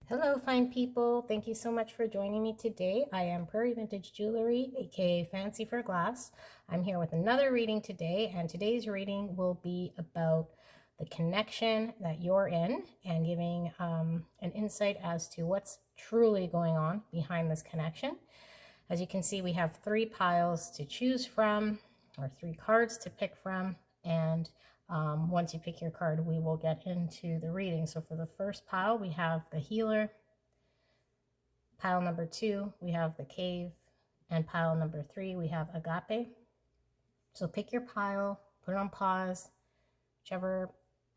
Hello, fine people. Thank you so much for joining me today. I am Prairie Vintage Jewelry, aka Fancy for Glass. I'm here with another reading today, and today's reading will be about the connection that you're in and giving an insight as to what's truly going on behind this connection. As you can see, we have 3 piles to choose from, or 3 cards to pick from, and once you pick your card, we will get into the reading. So for the first pile, we have the Healer. Pile number 2, we have the Cave. And pile number 3, we have Agape. So pick your pile, put it on pause. Whichever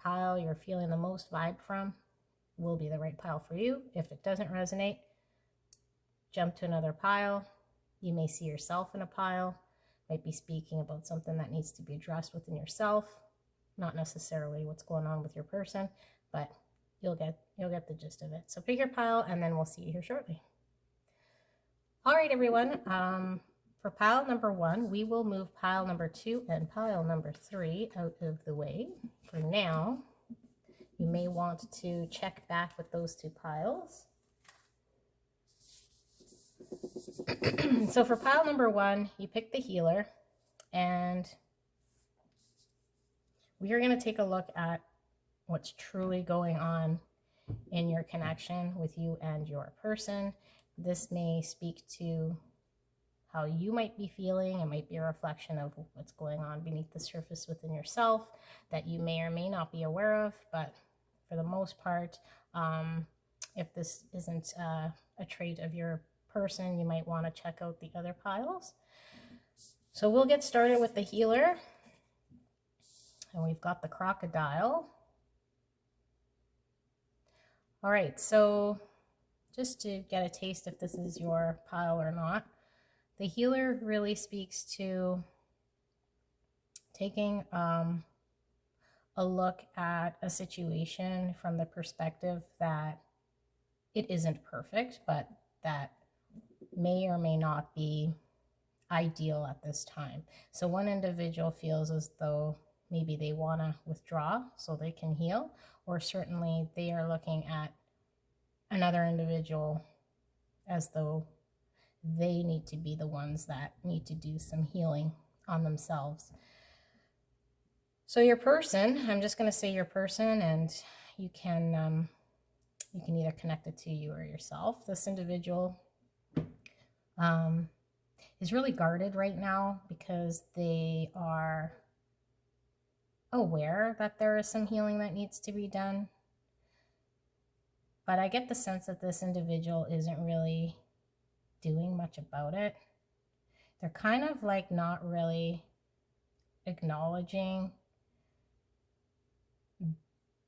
pile you're feeling the most vibe from will be the right pile for you. If it doesn't resonate, jump to another pile. You may see yourself in a pile, might be speaking about something that needs to be addressed within yourself, not necessarily what's going on with your person, but you'll get the gist of it. So pick your pile, and then we'll see you here shortly. All right, everyone. For pile number 1, we will move pile number 2 and pile number 3 out of the way for now. You may want to check back with those 2 piles. So for pile number 1, you pick the Healer, and we are going to take a look at what's truly going on in your connection with you and your person. This may speak to how you might be feeling. It might be a reflection of what's going on beneath the surface within yourself that you may or may not be aware of. But for the most part, if this isn't a trait of your person, you might want to check out the other piles. So we'll get started with the Healer. And we've got the Crocodile. All right, so just to get a taste if this is your pile or not, the Healer really speaks to taking a look at a situation from the perspective that it isn't perfect, but that may or may not be ideal at this time. So one individual feels as though maybe they want to withdraw so they can heal, or certainly they are looking at another individual as though they need to be the ones that need to do some healing on themselves. So your person, I'm just going to say your person, and you can either connect it to you or yourself. This individual is really guarded right now because they are aware that there is some healing that needs to be done. But I get the sense that this individual isn't really doing much about it. They're kind of like not really acknowledging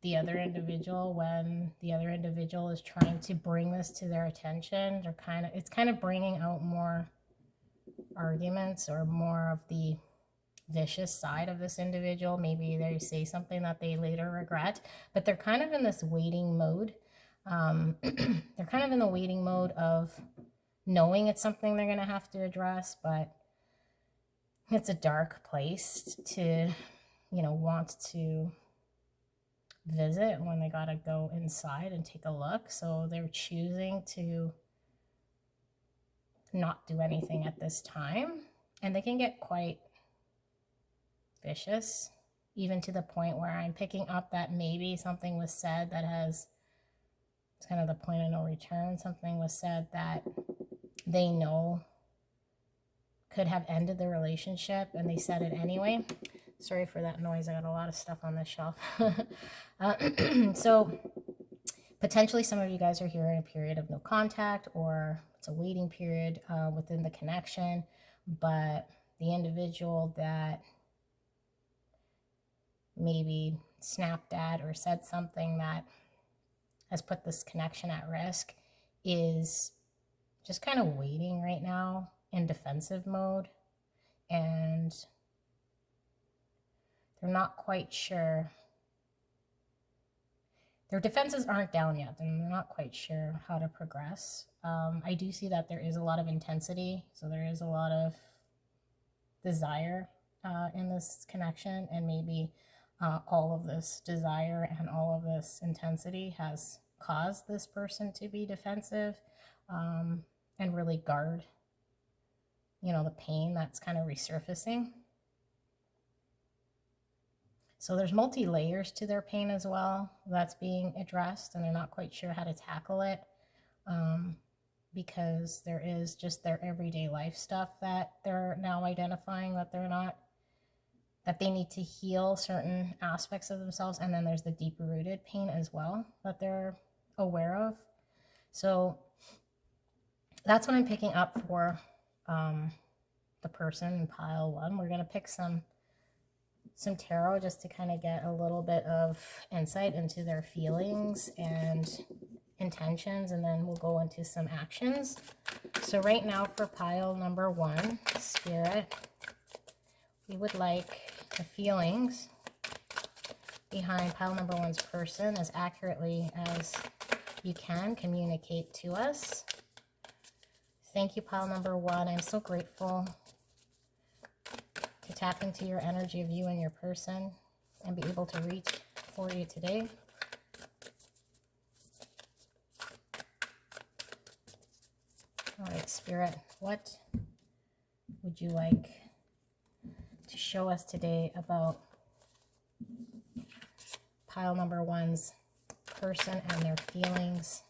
the other individual when the other individual is trying to bring this to their attention. It's kind of bringing out more arguments or more of the vicious side of this individual. Maybe they say something that they later regret, but they're kind of in this waiting mode. They're kind of in the waiting mode of knowing it's something they're going to have to address, but it's a dark place to, want to visit when they got to go inside and take a look. So they're choosing to not do anything at this time, and they can get quite vicious, even to the point where I'm picking up that maybe something was said that it's kind of the point of no return. Something was said that they know could have ended the relationship, and they said it anyway. Sorry for that noise. I got a lot of stuff on this shelf. So potentially some of you guys are here in a period of no contact, or it's a waiting period within the connection, but the individual that maybe snapped at or said something that has put this connection at risk is just kind of waiting right now in defensive mode, and they're not quite sure. Their defenses aren't down yet, and they're not quite sure how to progress. I do see that there is a lot of intensity, so there is a lot of desire in this connection, and maybe all of this desire and all of this intensity has cause this person to be defensive and really guard, you know, the pain that's kind of resurfacing. So there's multi-layers to their pain as well that's being addressed, and they're not quite sure how to tackle it because there is just their everyday life stuff that they're now identifying that they're not, that they need to heal certain aspects of themselves. And then there's the deeper rooted pain as well that they're aware of. So that's what I'm picking up for the person in pile 1. We're going to pick some tarot just to kind of get a little bit of insight into their feelings and intentions, and then we'll go into some actions. So right now for pile number 1, Spirit, we would like the feelings behind pile number 1's person as accurately as you can communicate to us. Thank you, pile number 1. I'm so grateful to tap into your energy of you and your person and be able to reach for you today. All right, Spirit, what would you like to show us today about pile number 1's person and their feelings?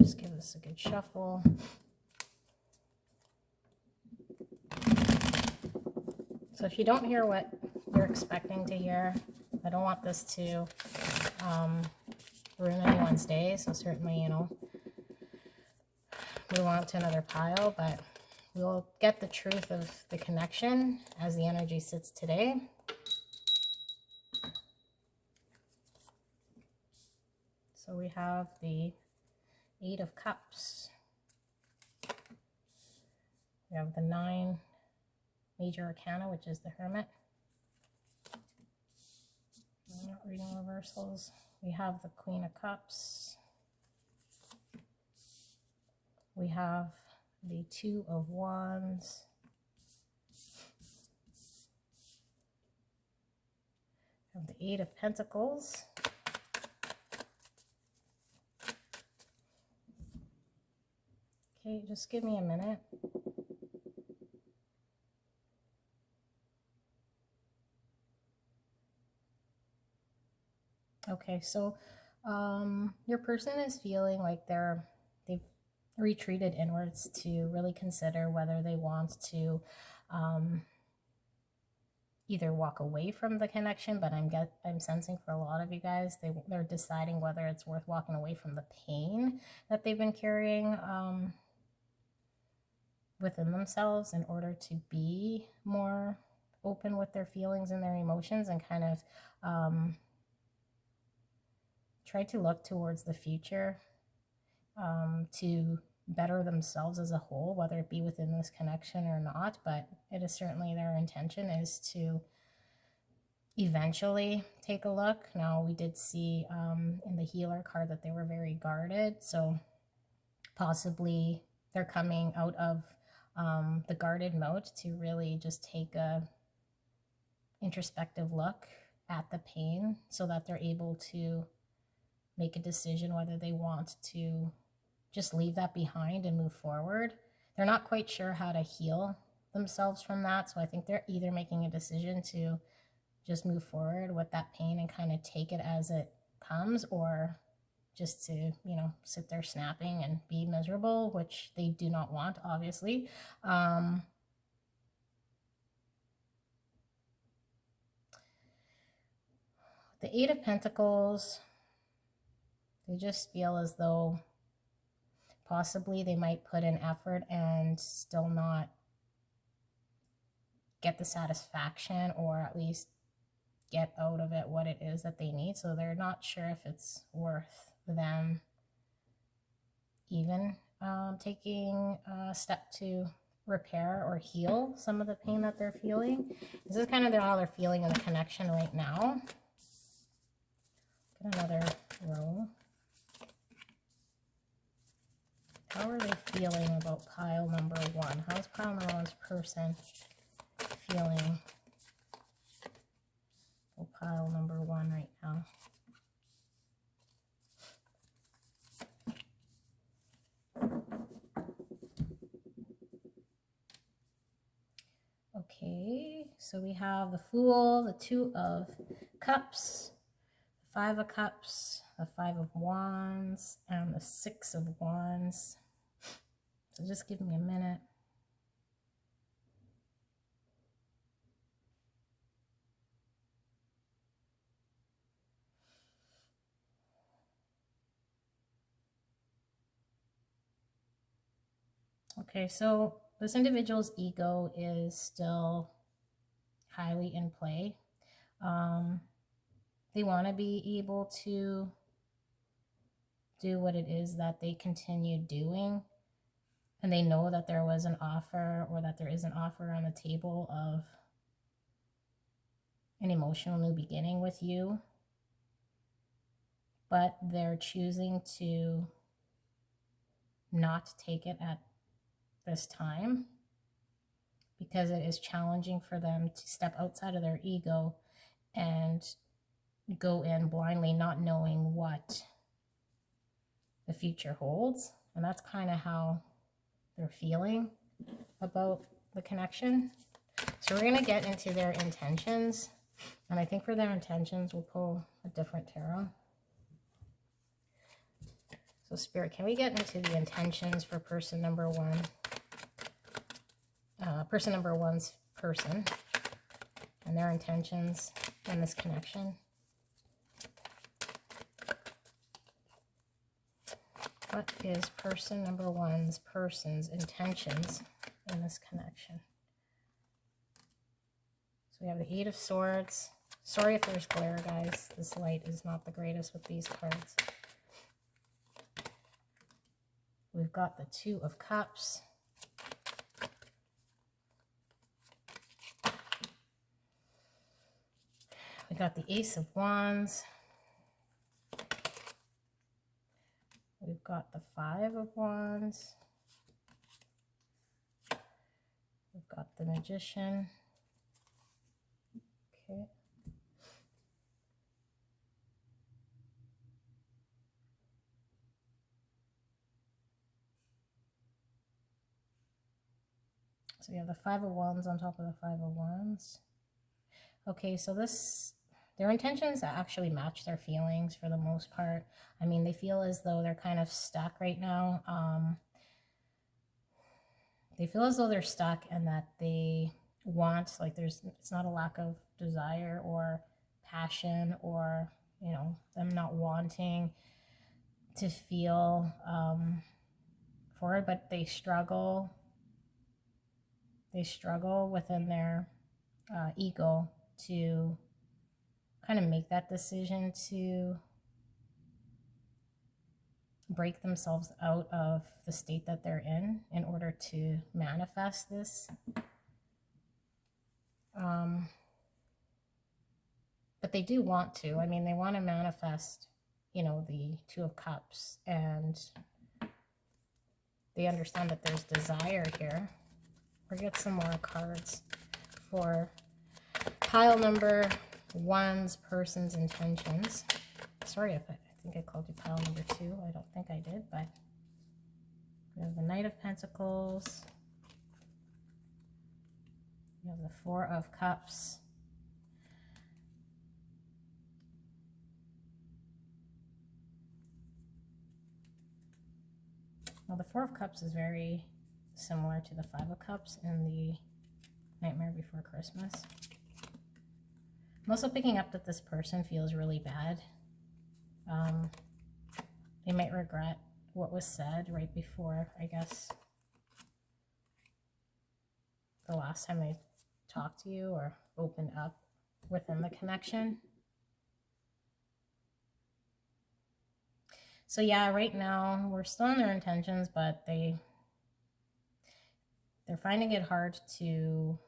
Just give us a good shuffle. So if you don't hear what you're expecting to hear, I don't want this to ruin anyone's day. So certainly, you know, move on to another pile, but we'll get the truth of the connection as the energy sits today. So we have the 8 of Cups. We have the 9 Major Arcana, which is the Hermit. I'm not reading reversals. We have the Queen of Cups. We have the 2 of Wands. We have the 8 of Pentacles. Okay, just give me a minute. Okay, so your person is feeling like they've retreated inwards to really consider whether they want to either walk away from the connection, but I'm sensing for a lot of you guys, they're deciding whether it's worth walking away from the pain that they've been carrying within themselves in order to be more open with their feelings and their emotions, and kind of try to look towards the future to better themselves as a whole, whether it be within this connection or not. But it is certainly their intention is to eventually take a look. Now, we did see in the healer card that they were very guarded, so possibly they're coming out of the guarded mode to really just take a introspective look at the pain so that they're able to make a decision whether they want to just leave that behind and move forward. They're not quite sure how to heal themselves from that, so I think they're either making a decision to just move forward with that pain and kind of take it as it comes, or just to, you know, sit there snapping and be miserable, which they do not want, obviously. The 8 of Pentacles, they just feel as though possibly they might put in effort and still not get the satisfaction, or at least get out of it what it is that they need. So they're not sure if it's worth them even taking a step to repair or heal some of the pain that they're feeling. This is kind of how they're feeling in the connection right now. Get another row. How are they feeling about pile number 1? How's pile number 1's person feeling about pile number 1 right now? so we have the Fool, the Two of Cups, the Five of Cups, the Five of Wands, and the Six of Wands. So just give me a minute. Okay, so this individual's ego is still highly in play. They want to be able to do what it is that they continue doing. And they know that there was an offer, or that there is an offer on the table of an emotional new beginning with you. But they're choosing to not take it at this time because it is challenging for them to step outside of their ego and go in blindly, not knowing what the future holds. And that's kind of how they're feeling about the connection. So we're going to get into their intentions. And I think for their intentions, we'll pull a different tarot. So Spirit, can we get into the intentions for person number one? Person number one's person and their intentions in this connection. What is person number one's person's intentions in this connection? So we have the Eight of Swords. Sorry if there's glare, guys. This light is not the greatest with these cards. We've got the Two of Cups. We got the Ace of Wands. We've got the Five of Wands. We've got the Magician. Okay. So we have the Five of Wands on top of the Five of Wands. Okay, so their intentions actually match their feelings for the most part. I mean, they feel as though they're kind of stuck right now. They feel as though they're stuck and that they want, like it's not a lack of desire or passion or, you know, them not wanting to feel forward, but they struggle. They struggle within their ego to kind of make that decision to break themselves out of the state that they're in order to manifest this. But they do want to. I mean, they want to manifest, you know, the Two of Cups, and they understand that there's desire here. We'll get some more cards for pile number one's person's intentions. Sorry if I think I called you pile number two. I don't think I did, but we have the Knight of Pentacles. We have the Four of Cups. Well, the Four of Cups is very similar to the Five of Cups in the Nightmare Before Christmas. I'm also picking up that this person feels really bad. They might regret what was said right before, I guess, the last time they talked to you or opened up within the connection. So yeah, right now we're still in their intentions, but they're finding it hard to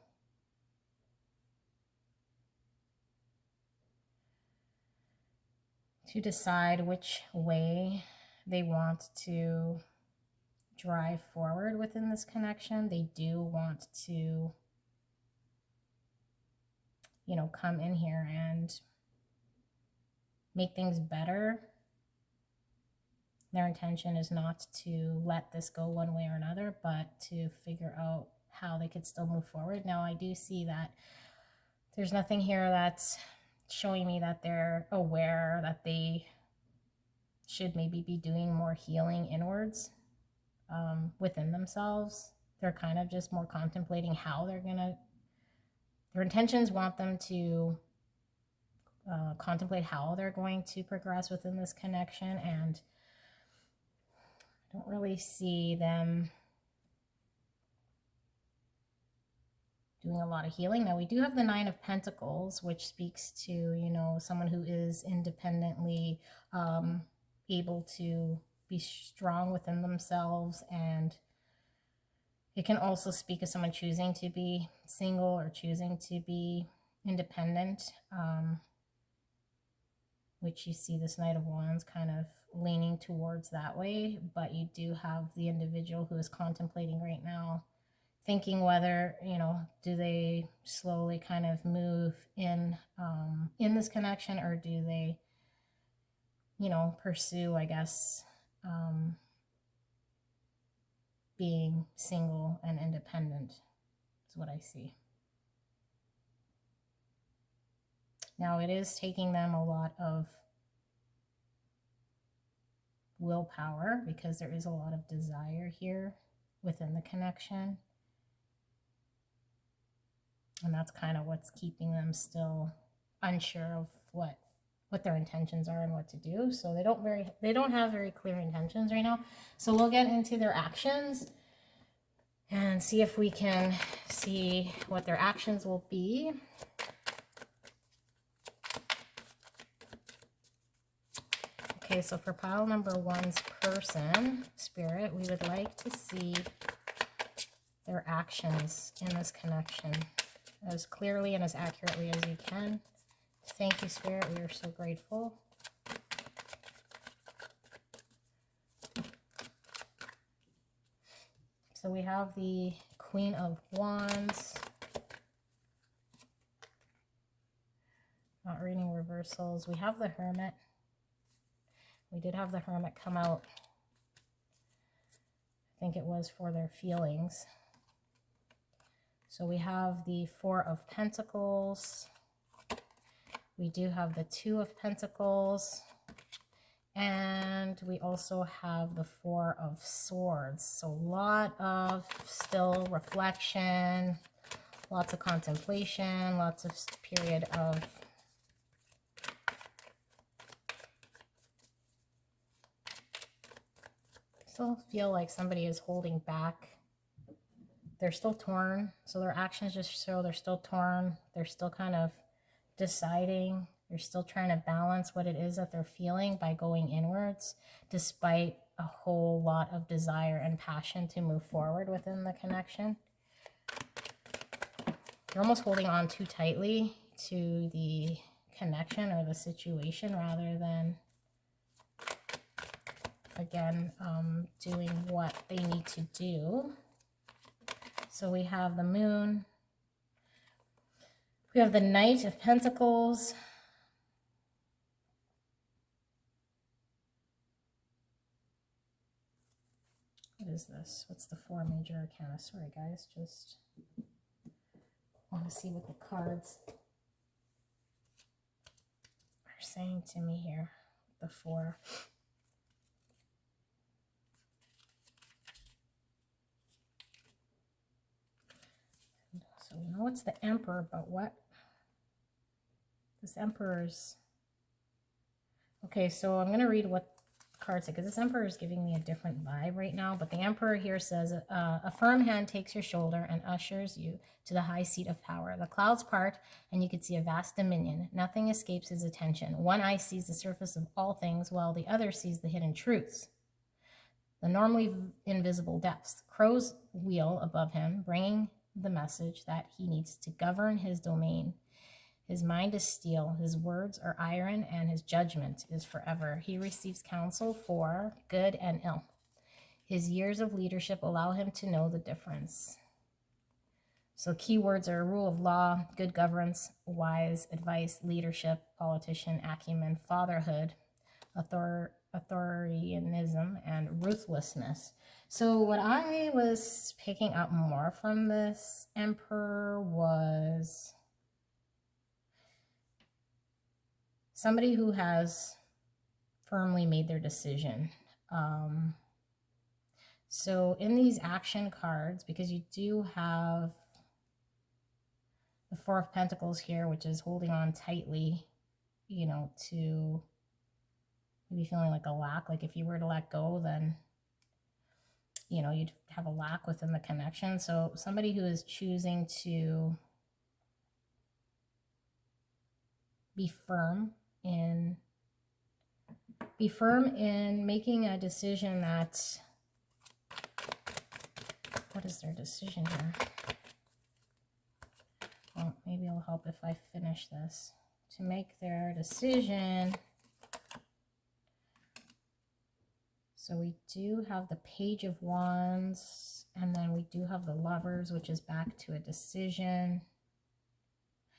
decide which way they want to drive forward within this connection. They do want to, you know, come in here and make things better. Their intention is not to let this go one way or another, but to figure out how they could still move forward. Now, I do see that There's nothing here that's showing me that they're aware that they should maybe be doing more healing inwards within themselves. They're kind of just more contemplating how they're gonna, their intentions want them to contemplate how they're going to progress within this connection, and I don't really see them doing a lot of healing. Now we do have the Nine of Pentacles, which speaks to, you know, someone who is independently able to be strong within themselves, and it can also speak of someone choosing to be single or choosing to be independent, which you see this Knight of Wands kind of leaning towards that way. But you do have the individual who is contemplating right now, thinking whether, you know, do they slowly kind of move in this connection, or do they, you know, pursue, I guess, being single and independent is what I see. Now it is taking them a lot of willpower, because there is a lot of desire here within the connection. And that's kind of what's keeping them still unsure of what their intentions are and what to do. So they don't have very clear intentions right now. So we'll get into their actions and see if we can see what their actions will be. Okay, so for pile number 1's person, Spirit, we would like to see their actions in this connection as clearly and as accurately as you can. Thank you, Spirit. We are so grateful. So we have the Queen of Wands. Not reading reversals. We have the Hermit. We did have the Hermit come out. I think it was for their feelings. So we have the Four of Pentacles. We do have the Two of Pentacles. And we also have the Four of Swords. So a lot of still reflection, lots of contemplation, lots of period of still feel like somebody is holding back. They're still torn. So their actions just show they're still torn. They're still kind of deciding. They're still trying to balance what it is that they're feeling by going inwards, despite a whole lot of desire and passion to move forward within the connection. They're almost holding on too tightly to the connection or the situation, rather than, again, doing what they need to do. So we have the Moon. We have the Knight of Pentacles. What is this? What's the 4 major arcana? Sorry, guys. Just want to see what the cards are saying to me here. The 4. So we know it's the Emperor, but what? This Emperor's... Okay, so I'm going to read what cards say, because this Emperor is giving me a different vibe right now. But the Emperor here says, a firm hand takes your shoulder and ushers you to the high seat of power. The clouds part, and you can see a vast dominion. Nothing escapes his attention. One eye sees the surface of all things, while the other sees the hidden truths, the normally invisible depths. Crows wheel above him, bringing the message that he needs to govern his domain. His mind is steel, his words are iron, and his judgment is forever. He receives counsel for good and ill. His years of leadership allow him to know the difference. So keywords are rule of law, good governance, wise advice, leadership, politician, acumen, fatherhood, authoritarianism, and ruthlessness. So what I was picking up more from this Emperor was somebody who has firmly made their decision. So in these action cards, because you do have the Four of Pentacles here, which is holding on tightly, you know, to maybe feeling like a lack. Like if you were to let go, then, you know, you'd have a lack within the connection. So somebody who is choosing to be firm in making a decision that, what is their decision here? Well, maybe it'll help if I finish this. To make their decision. So we do have the Page of Wands, and then we do have the Lovers, which is back to a decision.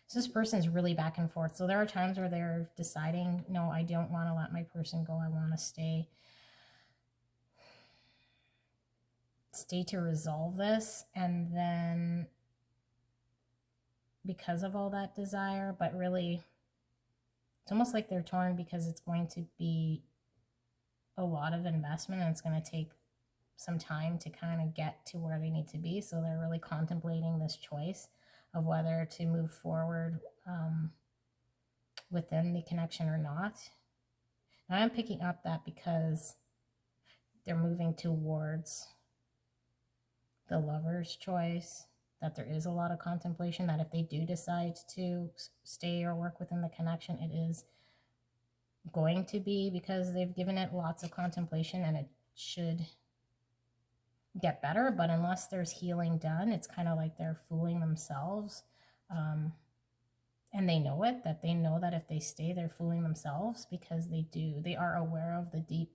So this person's really back and forth. So there are times where they're deciding, no, I don't want to let my person go. I want to stay to resolve this. And then because of all that desire, but really it's almost like they're torn because it's going to be a lot of investment and it's going to take some time to kind of get to where they need to be. So they're really contemplating this choice of whether to move forward within the connection or not. Now I'm picking up that because they're moving towards the Lover's choice, that there is a lot of contemplation, that if they do decide to stay or work within the connection, it is going to be because they've given it lots of contemplation and it should get better. But unless there's healing done, it's kind of like they're fooling themselves. And they know it, that they know that if they stay, they're fooling themselves because they are aware of the deep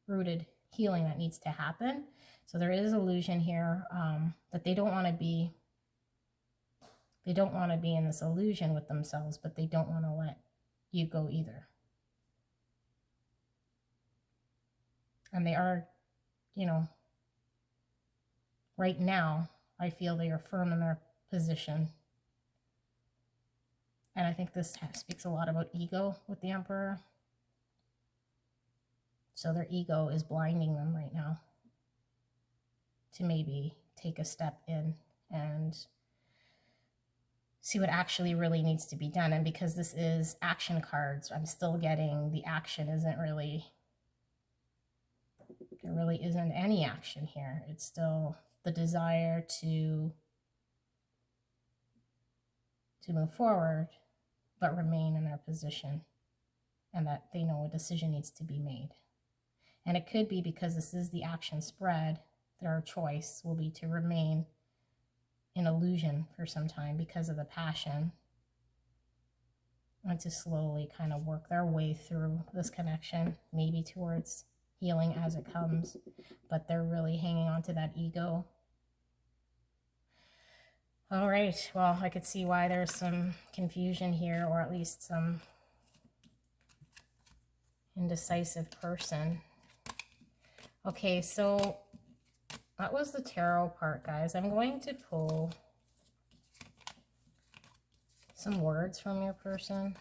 rooted healing that needs to happen. So there is illusion here that they don't want to be in this illusion with themselves, but they don't want to let you go either. And they are, you know, right now, I feel they are firm in their position. And I think this speaks a lot about ego with the Emperor. So their ego is blinding them right now to maybe take a step in and see what actually really needs to be done. And because this is action cards, I'm still getting the action isn't really, there really isn't any action here. It's still the desire to move forward, but remain in their position, and that they know a decision needs to be made. And it could be because this is the action spread, their choice will be to remain in illusion for some time because of the passion, and to slowly kind of work their way through this connection, maybe towards healing as it comes, but they're really hanging on to that ego. All right, well, I could see why there's some confusion here, or at least some indecisive person. Okay, so that was the tarot part, guys. I'm going to pull some words from your person,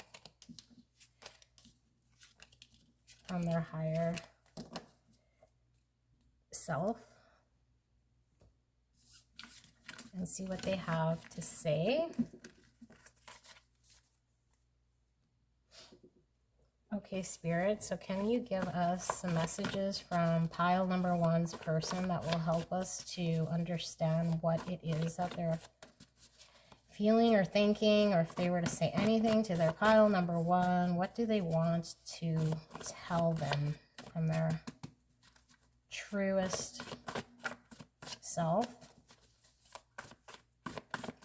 from their higher self, and see what they have to say. Okay, Spirit, so can you give us some messages from pile number 1's person that will help us to understand what it is that they're feeling or thinking, or if they were to say anything to their pile number 1, what do they want to tell them from their truest self?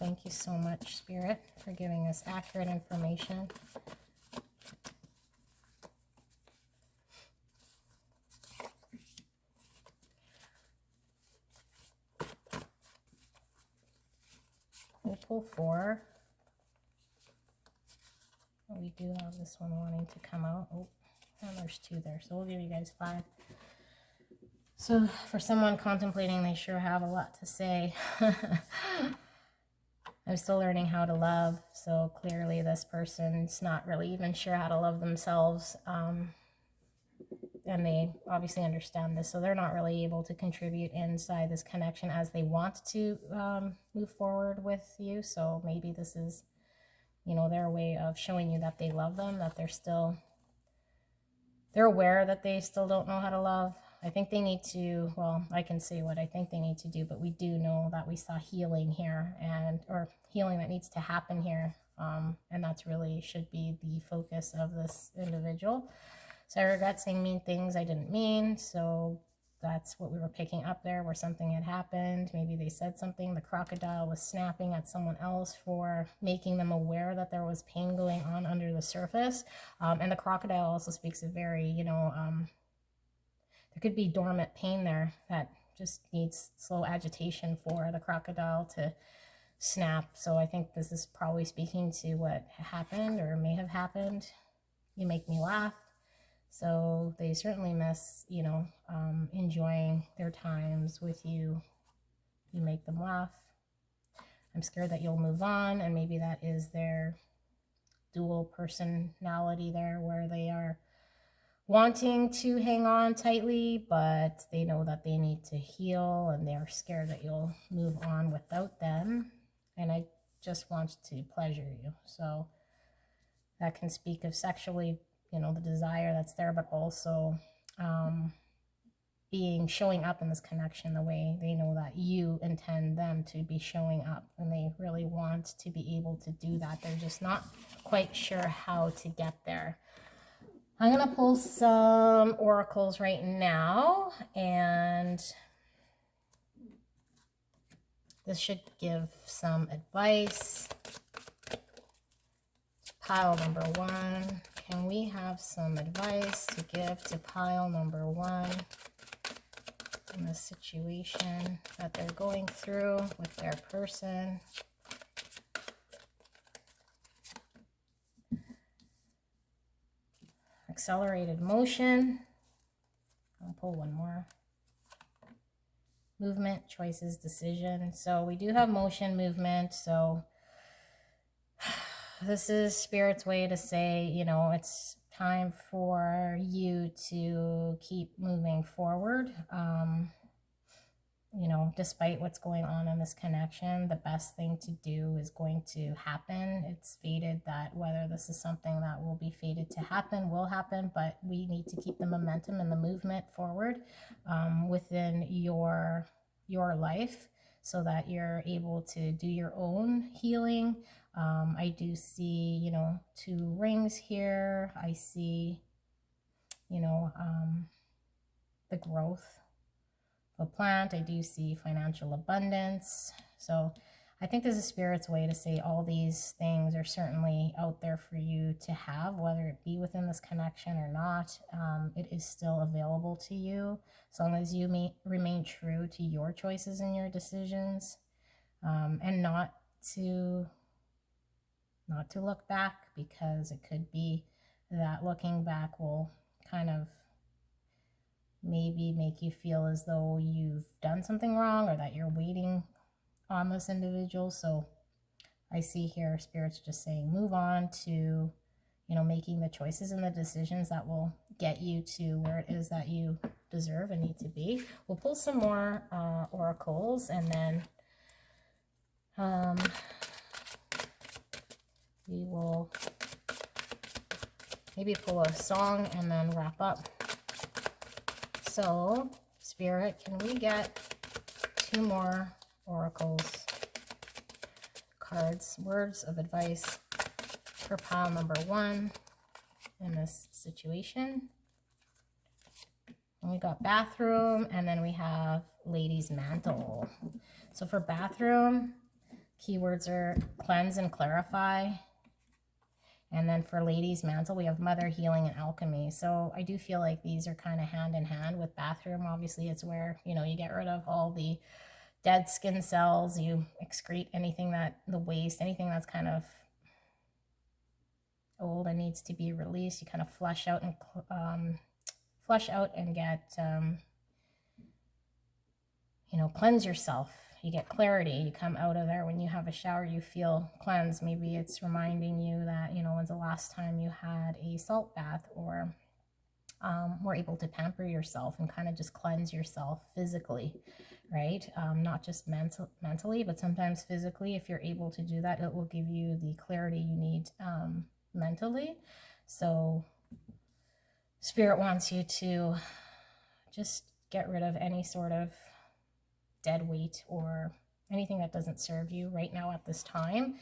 Thank you so much, Spirit, for giving us accurate information. We'll pull 4. We do have this one wanting to come out. Oh, and there's 2 there, so we'll give you guys 5. So for someone contemplating, they sure have a lot to say. I'm still learning how to love. So clearly this person's not really even sure how to love themselves. And they obviously understand this. So they're not really able to contribute inside this connection as they want to move forward with you. So maybe this is, you know, their way of showing you that they love them, that they're aware that they still don't know how to love. I think they need to, well, I can say what I think they need to do, but we do know that we saw healing here, or healing that needs to happen here. And that's really should be the focus of this individual. So I regret saying mean things I didn't mean. So that's what we were picking up there, where something had happened. Maybe they said something. The crocodile was snapping at someone else for making them aware that there was pain going on under the surface. And the crocodile also speaks of very, you know, there could be dormant pain there that just needs slow agitation for the crocodile to snap. So I think this is probably speaking to what happened or may have happened. You make me laugh. So they certainly miss, you know, enjoying their times with you. You make them laugh. I'm scared that you'll move on, and maybe that is their dual personality there, where they are wanting to hang on tightly, but they know that they need to heal, and they're scared that you'll move on without them. And I just want to pleasure you. So that can speak of sexually, you know, the desire that's there, but also showing up in this connection the way they know that you intend them to be showing up, and they really want to be able to do that. They're just not quite sure how to get there. I'm going to pull some oracles right now, and this should give some advice. Pile number 1. Can we have some advice to give to pile number 1 in the situation that they're going through with their person? Accelerated motion. I'll pull one more. Movement, choices, decision. So we do have motion, movement. So this is Spirit's way to say, you know, it's time for you to keep moving forward. You know, despite what's going on in this connection, the best thing to do is going to happen. It's fated that whether this is something that will be fated to happen, will happen, but we need to keep the momentum and the movement forward within your life, so that you're able to do your own healing. I do see, you know, 2 rings here. I see, you know, the growth of a plant. I do see financial abundance. So I think this is Spirit's way to say all these things are certainly out there for you to have, whether it be within this connection or not. It is still available to you, as long as you remain true to your choices and your decisions, and not to look back, because it could be that looking back will kind of maybe make you feel as though you've done something wrong, or that you're waiting on this individual. So I see here Spirit's just saying move on to, you know, making the choices and the decisions that will get you to where it is that you deserve and need to be. We'll pull some more oracles, and then we will maybe pull a song and then wrap up. So, Spirit, can we get 2 more oracles cards, words of advice for pile number 1 in this situation? And we got bathroom, and then we have lady's mantle. So for bathroom, keywords are cleanse and clarify. And then for ladies' mantle, we have mother, healing, and alchemy. So I do feel like these are kind of hand in hand with bathroom. Obviously, it's where, you know, you get rid of all the dead skin cells. You excrete anything the waste, anything that's kind of old and needs to be released. You kind of flush out and get, you know, cleanse yourself you get clarity. You come out of there. When you have a shower, you feel cleansed. Maybe it's reminding you that, you know, when's the last time you had a salt bath, or were able to pamper yourself and kind of just cleanse yourself physically, right? Not just mentally, but sometimes physically. If you're able to do that, it will give you the clarity you need mentally. So Spirit wants you to just get rid of any sort of dead weight or anything that doesn't serve you right now at this time.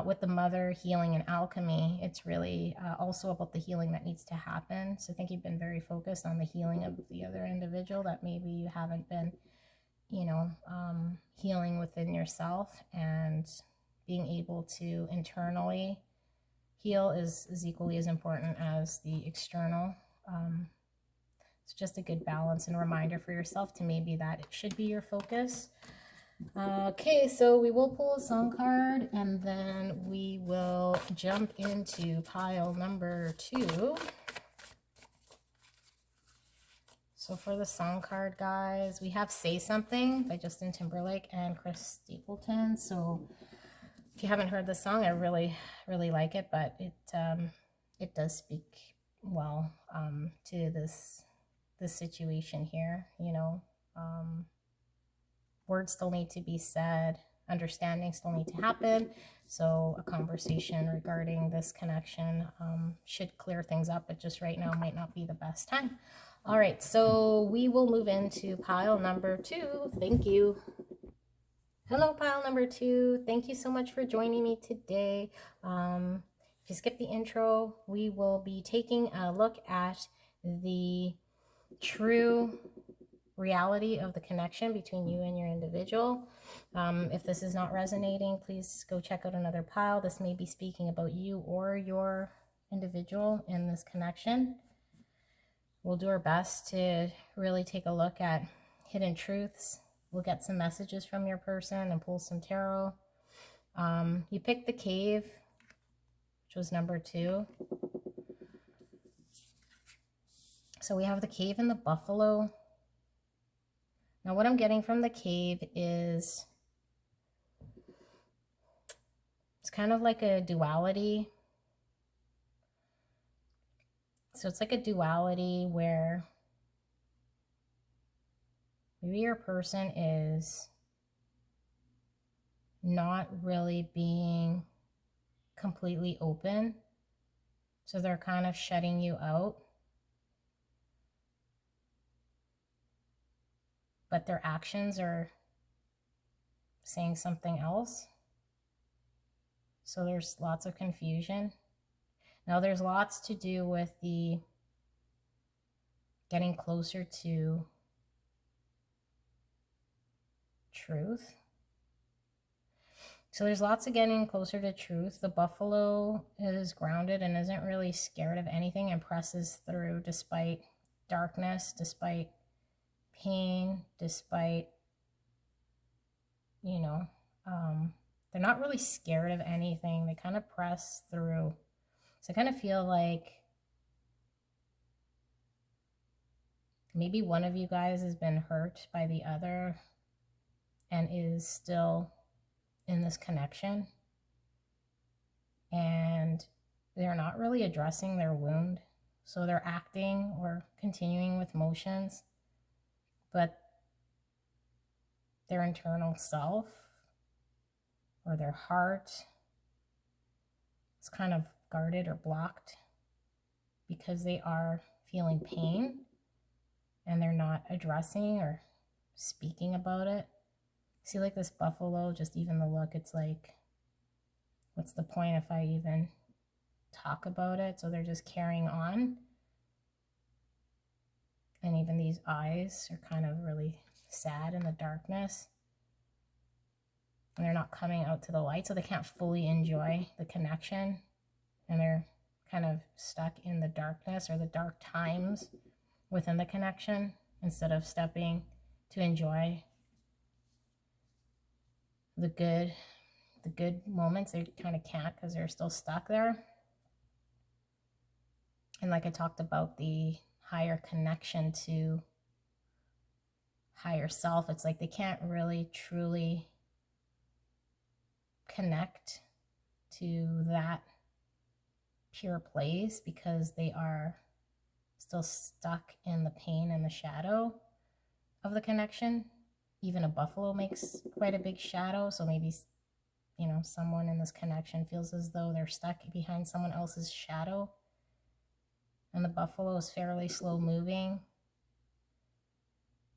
With the mother healing and alchemy, it's really also about the healing that needs to happen. So I think you've been very focused on the healing of the other individual, that maybe you haven't been, you know, healing within yourself, and being able to internally heal is equally as important as the external. It's just a good balance and a reminder for yourself to maybe that it should be your focus. Okay, so we will pull a song card, and then we will jump into pile number 2. So for the song card, guys, we have Say Something by Justin Timberlake and Chris Stapleton. So if you haven't heard the song, I really like it, but it does speak well to this situation here, you know. Words still need to be said, understanding still need to happen. So a conversation regarding this connection should clear things up, but just right now might not be the best time. All right, so we will move into pile number 2. Thank you. Hello, pile number 2. Thank you so much for joining me today. If you skip the intro, we will be taking a look at the true reality of the connection between you and your individual. If this is not resonating, please go check out another pile. This may be speaking about you or your individual in this connection. We'll do our best to really take a look at hidden truths. We'll get some messages from your person and pull some tarot. You picked the Cave, which was number 2. So we have the Cave and the Buffalo. Now what I'm getting from the Cave is it's kind of like a duality. So it's like a duality where maybe your person is not really being completely open. So they're kind of shutting you out. But their actions are saying something else. So there's lots of confusion. Now there's lots to do with the getting closer to truth. So there's lots of getting closer to truth. The buffalo is grounded and isn't really scared of anything and presses through despite darkness, despite pain, despite, you know, they're not really scared of anything. They kind of press through. So I kind of feel like maybe one of you guys has been hurt by the other and is still in this connection. And they're not really addressing their wound. So they're acting or continuing with motions, but their internal self or their heart is kind of guarded or blocked because they are feeling pain and they're not addressing or speaking about it. See, like this buffalo, just even the look, it's like, what's the point if I even talk about it? So they're just carrying on. And even these eyes are kind of really sad in the darkness. And they're not coming out to the light, so they can't fully enjoy the connection. And they're kind of stuck in the darkness or the dark times within the connection instead of stepping to enjoy the good moments. They kind of can't because they're still stuck there. And like I talked about, the higher connection to higher self. It's like they can't really truly connect to that pure place because they are still stuck in the pain and the shadow of the connection. Even a buffalo makes quite a big shadow, so maybe, you know, someone in this connection feels as though they're stuck behind someone else's shadow, and the buffalo is fairly slow moving.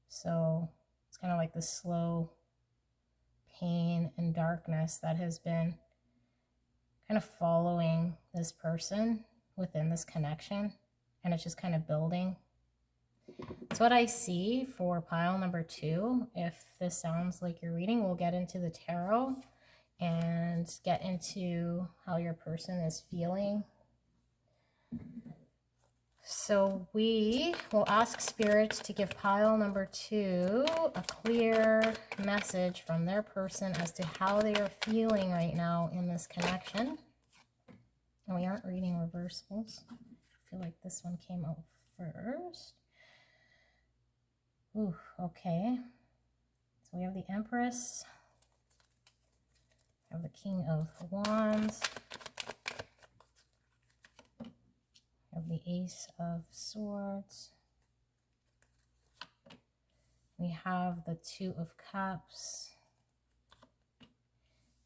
So it's kind of like this slow pain and darkness that has been kind of following this person within this connection, and it's just kind of building. That's what I see for pile number 2. If this sounds like your reading, we'll get into the tarot and get into how your person is feeling. So we will ask Spirit to give pile number 2 a clear message from their person as to how they are feeling right now in this connection. And we aren't reading reversals. I feel like this one came out first. Ooh, okay. So we have the Empress. We have the King of Wands. We have the Ace of Swords. We have the Two of Cups.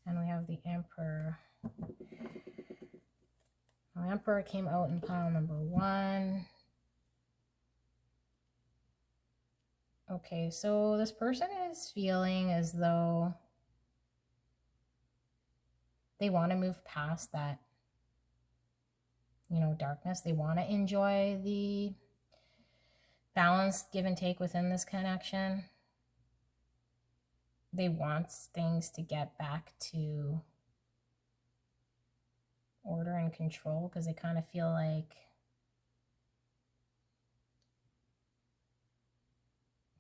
And we have the Emperor. The Emperor came out in pile number 1. Okay, so this person is feeling as though they want to move past that, you know, darkness. They want to enjoy the balanced give and take within this connection. They want things to get back to order and control because they kind of feel like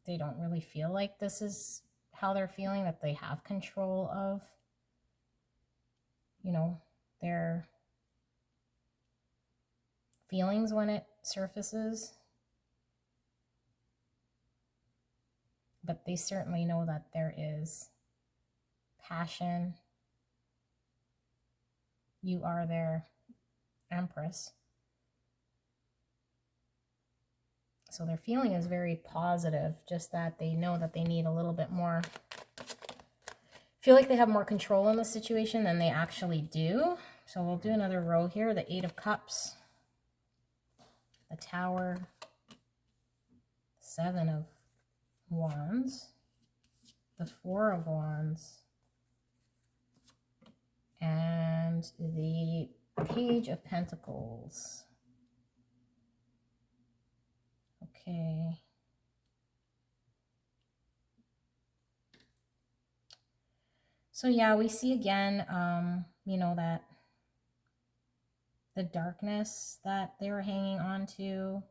they don't really feel like this is how they're feeling, that they have control of, you know, their feelings when it surfaces. But they certainly know that there is passion. You are their Empress. So their feeling is very positive, just that they know that they need a little bit more, feel like they have more control in the situation than they actually do. So we'll do another row here. The Eight of Cups, the Tower, Seven of Wands, the Four of Wands, and the Page of Pentacles. Okay. So yeah, we see again, you know, that the darkness that they were hanging on to,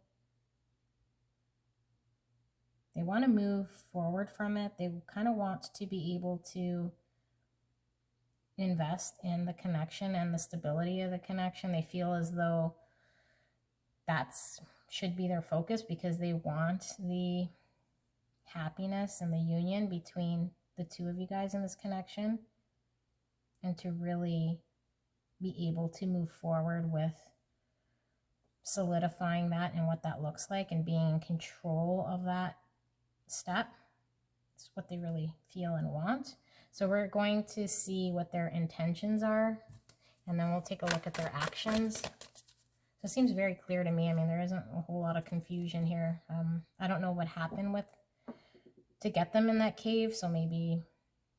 they want to move forward from it. They kind of want to be able to invest in the connection and the stability of the connection. They feel as though that's should be their focus because they want the happiness and the union between the two of you guys in this connection, and to really be able to move forward with solidifying that and what that looks like and being in control of that step. It's what they really feel and want. So we're going to see what their intentions are, and then we'll take a look at their actions. So it seems very clear to me. I mean, there isn't a whole lot of confusion here. I don't know what happened to get them in that cave, so maybe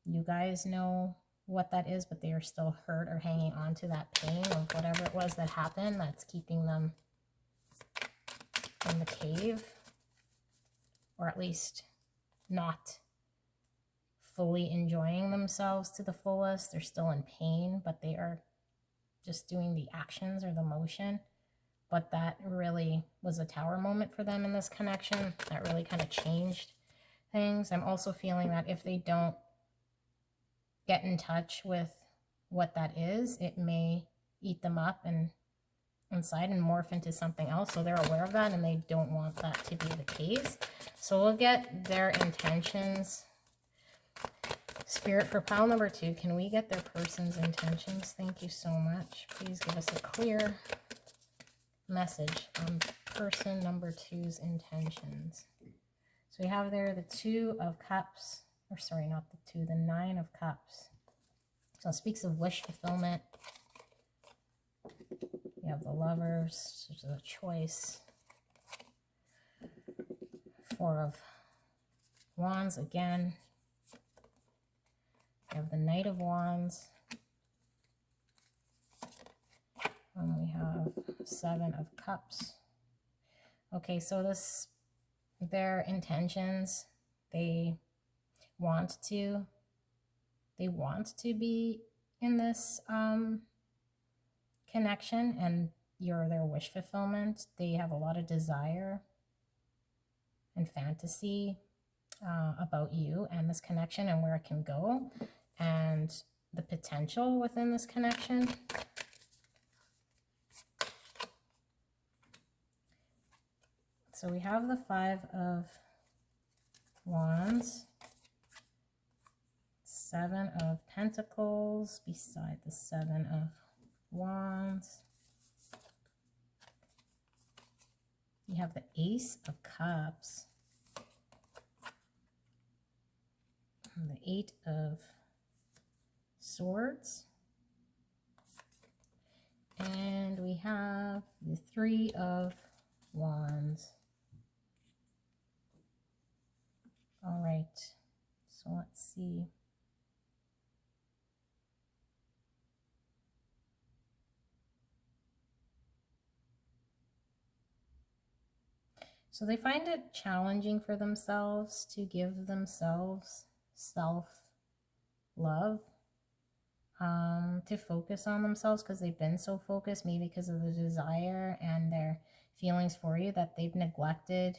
you guys know what that is, but they are still hurt or hanging on to that pain of whatever it was that happened that's keeping them in the cave, or at least not fully enjoying themselves to the fullest. They're still in pain, but they are just doing the actions or the motion. But that really was a tower moment for them in this connection. That really kind of changed things. I'm also feeling that if they don't get in touch with what that is, it may eat them up and inside and morph into something else. So they're aware of that and they don't want that to be the case. So we'll get their intentions. Spirit, for pile number 2, can we get their person's intentions? Thank you so much. Please give us a clear message on person number 2's intentions. So we have there the 2 of Cups, or sorry, not the 2, the 9 of Cups. So it speaks of wish fulfillment. You have the Lovers, which is a choice. 4 of Wands again. You have the Knight of Wands. And we have 7 of Cups. Okay, so this, their intentions, they want to be in this connection, and you're their wish fulfillment. They have a lot of desire and fantasy about you and this connection and where it can go and the potential within this connection. So we have the 5 of Wands, 7 of Pentacles beside the 7 of Wands. You have the Ace of Cups, and the 8 of Swords, and we have the 3 of Wands. All right, so let's see. So they find it challenging for themselves to give themselves self-love, to focus on themselves, because they've been so focused, maybe because of the desire and their feelings for you, that they've neglected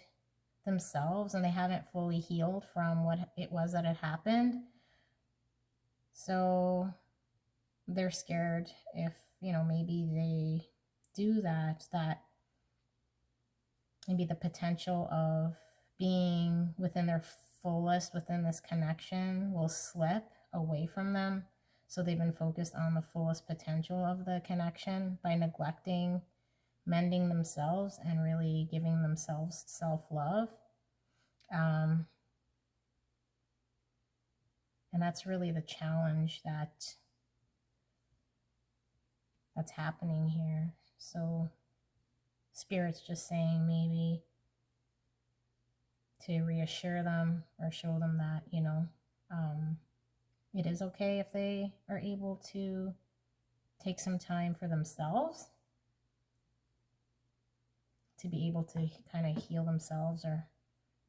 themselves and they haven't fully healed from what it was that had happened. So they're scared if, you know, maybe they do that maybe the potential of being within their fullest within this connection will slip away from them. So they've been focused on the fullest potential of the connection by neglecting mending themselves and really giving themselves self-love. And that's really the challenge that's happening here. So Spirit's just saying maybe to reassure them or show them that, you know, it is okay if they are able to take some time for themselves to be able to kind of heal themselves or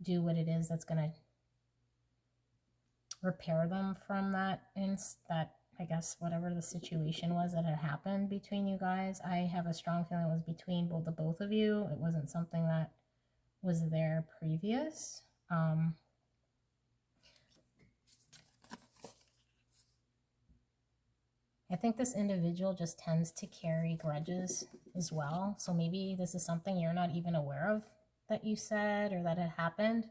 do what it is that's going to repair them from that, I guess, whatever the situation was that had happened between you guys. I have a strong feeling it was between the both of you. It wasn't something that was there previous. I think this individual just tends to carry grudges as well. So maybe this is something you're not even aware of that you said or that had happened.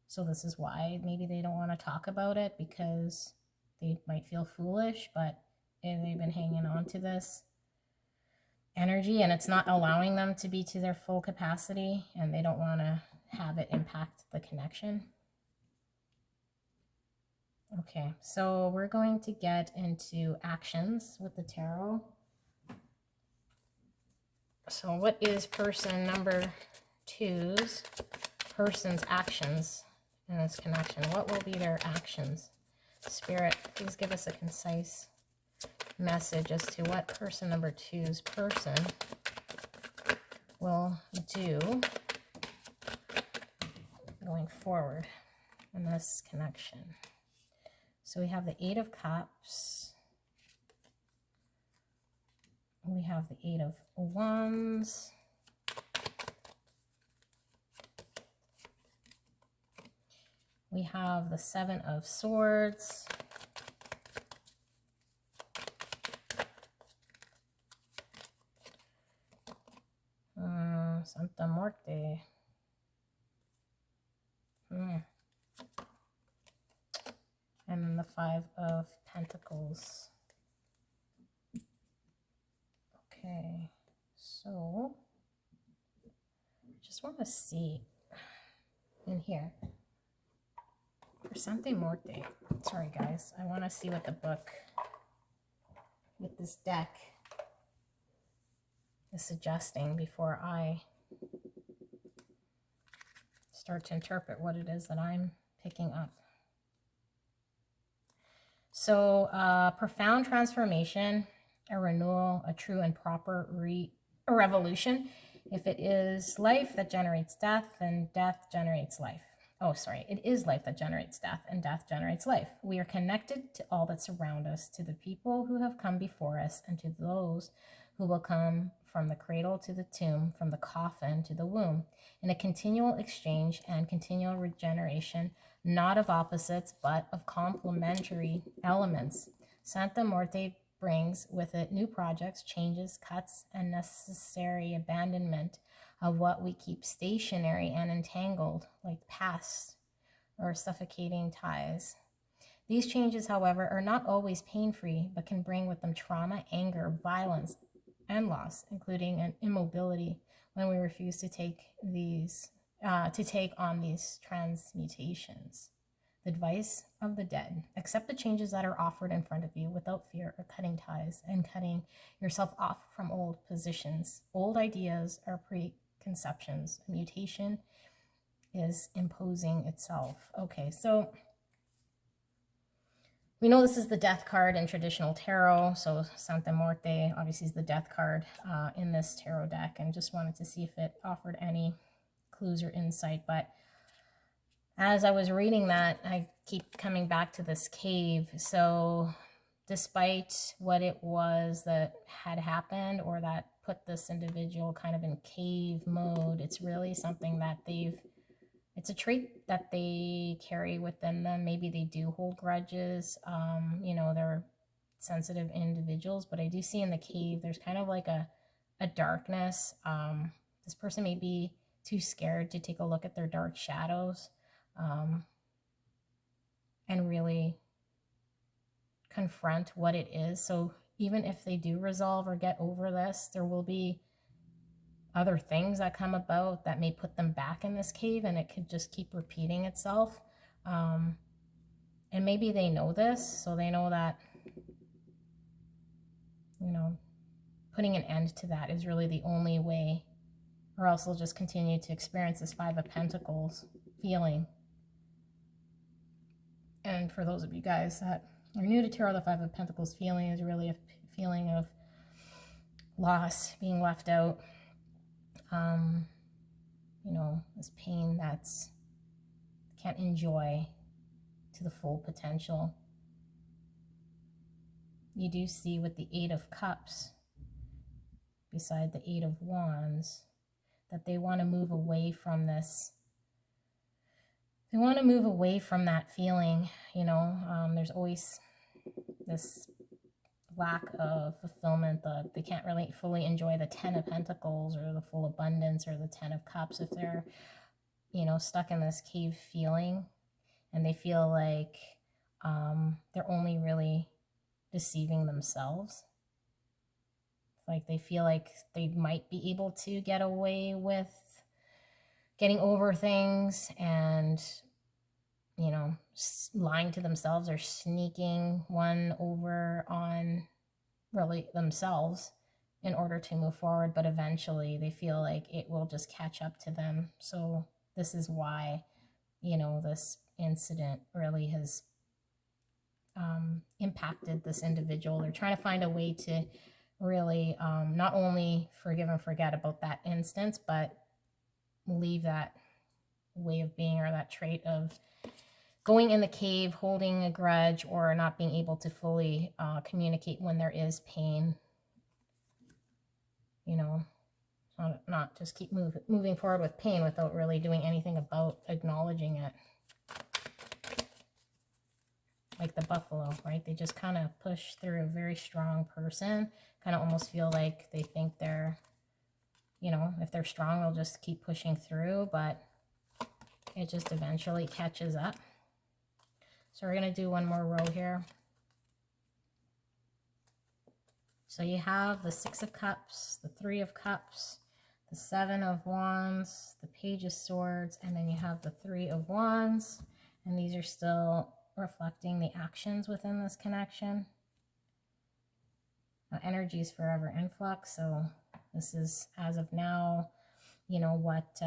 So this is why maybe they don't want to talk about it, because they might feel foolish, but they've been hanging on to this energy and it's not allowing them to be to their full capacity, and they don't want to have it impact the connection. Okay, so we're going to get into actions with the tarot. So what is person number 2's person's actions in this connection? What will be their actions? Spirit, please give us a concise message as to what person number 2's person will do going forward in this connection. So we have the 8 of Cups. We have the 8 of Wands. We have the 7 of Swords. Morte. And then the Five of Pentacles. Okay, so just want to see in here for Sante Morte. Sorry guys, I want to see what the book with this deck is suggesting before I start to interpret what it is that I'm picking up. So profound transformation, a renewal, a true and proper a revolution. If it is life that generates death, then death generates life. Oh, sorry. It is life that generates death, and death generates life. We are connected to all that surround us, to the people who have come before us, and to those who will come from the cradle to the tomb, from the coffin to the womb, in a continual exchange and continual regeneration, not of opposites, but of complementary elements. Santa Morte brings with it new projects, changes, cuts, and necessary abandonment of what we keep stationary and entangled, like past or suffocating ties. These changes, however, are not always pain-free, but can bring with them trauma, anger, violence, and loss, including an immobility when we refuse to take on these transmutations. The advice of the dead: accept the changes that are offered in front of you without fear or cutting ties and cutting yourself off from old positions. Old ideas are preconceptions. Mutation is imposing itself. Okay, so we know this is the death card in traditional tarot. So Santa Morte obviously is the death card in this tarot deck, and just wanted to see if it offered any clues or insight. But as I was reading that, I keep coming back to this cave. So despite what it was that had happened or that put this individual kind of in cave mode, it's really something that it's a trait that they carry within them. Maybe they do hold grudges. You know, they're sensitive individuals, but I do see in the cave, there's kind of like a darkness. This person may be too scared to take a look at their dark shadows. And really confront what it is. So even if they do resolve or get over this, there will be other things that come about that may put them back in this cave, and it could just keep repeating itself. And maybe they know this, so they know that, you know, putting an end to that is really the only way, or else they'll just continue to experience this Five of Pentacles feeling. And for those of you guys that are new to tarot, the Five of Pentacles feeling is really a feeling of loss, being left out. You know, this pain that's can't enjoy to the full potential. You do see with the Eight of Cups beside the Eight of Wands that they want to move away from this. They want to move away from that feeling, you know. There's always this lack of fulfillment. They can't really fully enjoy the Ten of Pentacles or the full abundance or the Ten of Cups if they're, you know, stuck in this cave feeling, and they feel like they're only really deceiving themselves. Like they feel like they might be able to get away with getting over things and, you know, lying to themselves or sneaking one over on really themselves in order to move forward. But eventually they feel like it will just catch up to them. So this is why, you know, this incident really has impacted this individual. They're trying to find a way to really not only forgive and forget about that instance, but leave that way of being or that trait of going in the cave, holding a grudge, or not being able to fully communicate when there is pain. You know, not just keep moving forward with pain without really doing anything about acknowledging it. Like the buffalo, right? They just kind of push through. A very strong person, kind of almost feel like they think they're you know, if they're strong, they'll just keep pushing through, but it just eventually catches up. So we're going to do one more row here. So you have the 6 of Cups, the 3 of Cups, the 7 of Wands, the Page of Swords, and then you have the 3 of Wands. And these are still reflecting the actions within this connection. Energy is forever in flux, so this is, as of now, you know, what,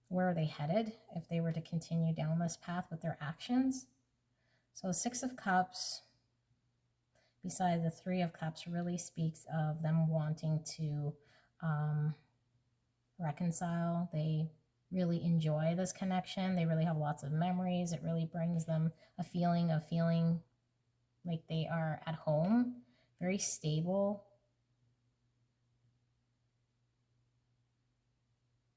where are they headed if they were to continue down this path with their actions? So 6 of Cups, beside the 3 of Cups, really speaks of them wanting to reconcile. They really enjoy this connection. They really have lots of memories. It really brings them a feeling of feeling like they are at home, very stable.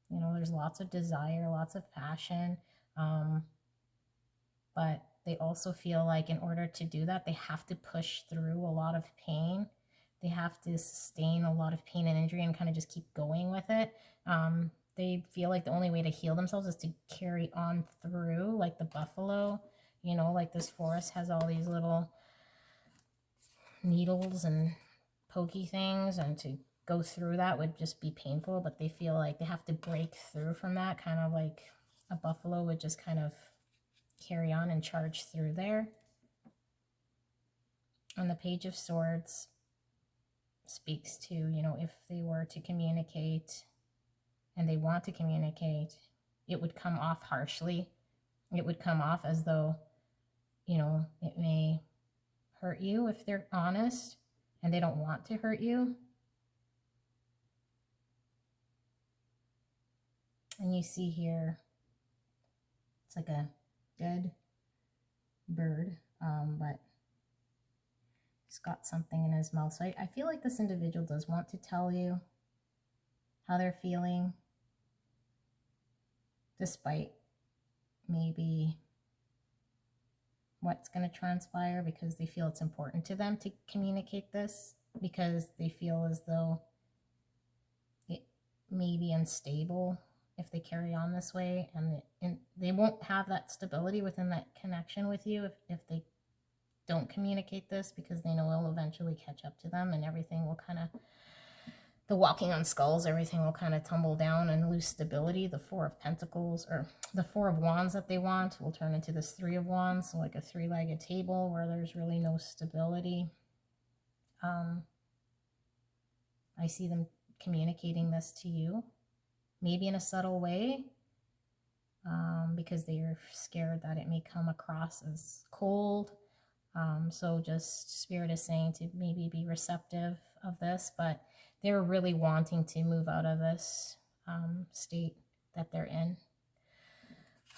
You know, there's lots of desire, lots of passion, but they also feel like in order to do that, they have to push through a lot of pain. They have to sustain a lot of pain and injury and kind of just keep going with it. They feel like the only way to heal themselves is to carry on through, like the buffalo. You know, like this forest has all these little needles and pokey things, and to go through that would just be painful, but they feel like they have to break through from that, kind of like a buffalo would just kind of carry on and charge through there. And the Page of Swords speaks to, you know, if they were to communicate and they want to communicate, it would come off harshly. It would come off as though, you know, it may hurt you if they're honest and they don't want to hurt you. And you see here, it's like a dead bird, but he's got something in his mouth. So I feel like this individual does want to tell you how they're feeling, despite maybe what's going to transpire, because they feel it's important to them to communicate this, because they feel as though it may be unstable if they carry on this way, and they won't have that stability within that connection with you if they don't communicate this, because they know it'll eventually catch up to them, and everything will kind of, the walking on skulls, everything will kind of tumble down and lose stability. The 4 of Pentacles, or the 4 of Wands that they want, will turn into this 3 of Wands, so like a 3-legged table where there's really no stability. I see them communicating this to you, maybe in a subtle way, because they're scared that it may come across as cold. So just Spirit is saying to maybe be receptive of this, but they're really wanting to move out of this state that they're in.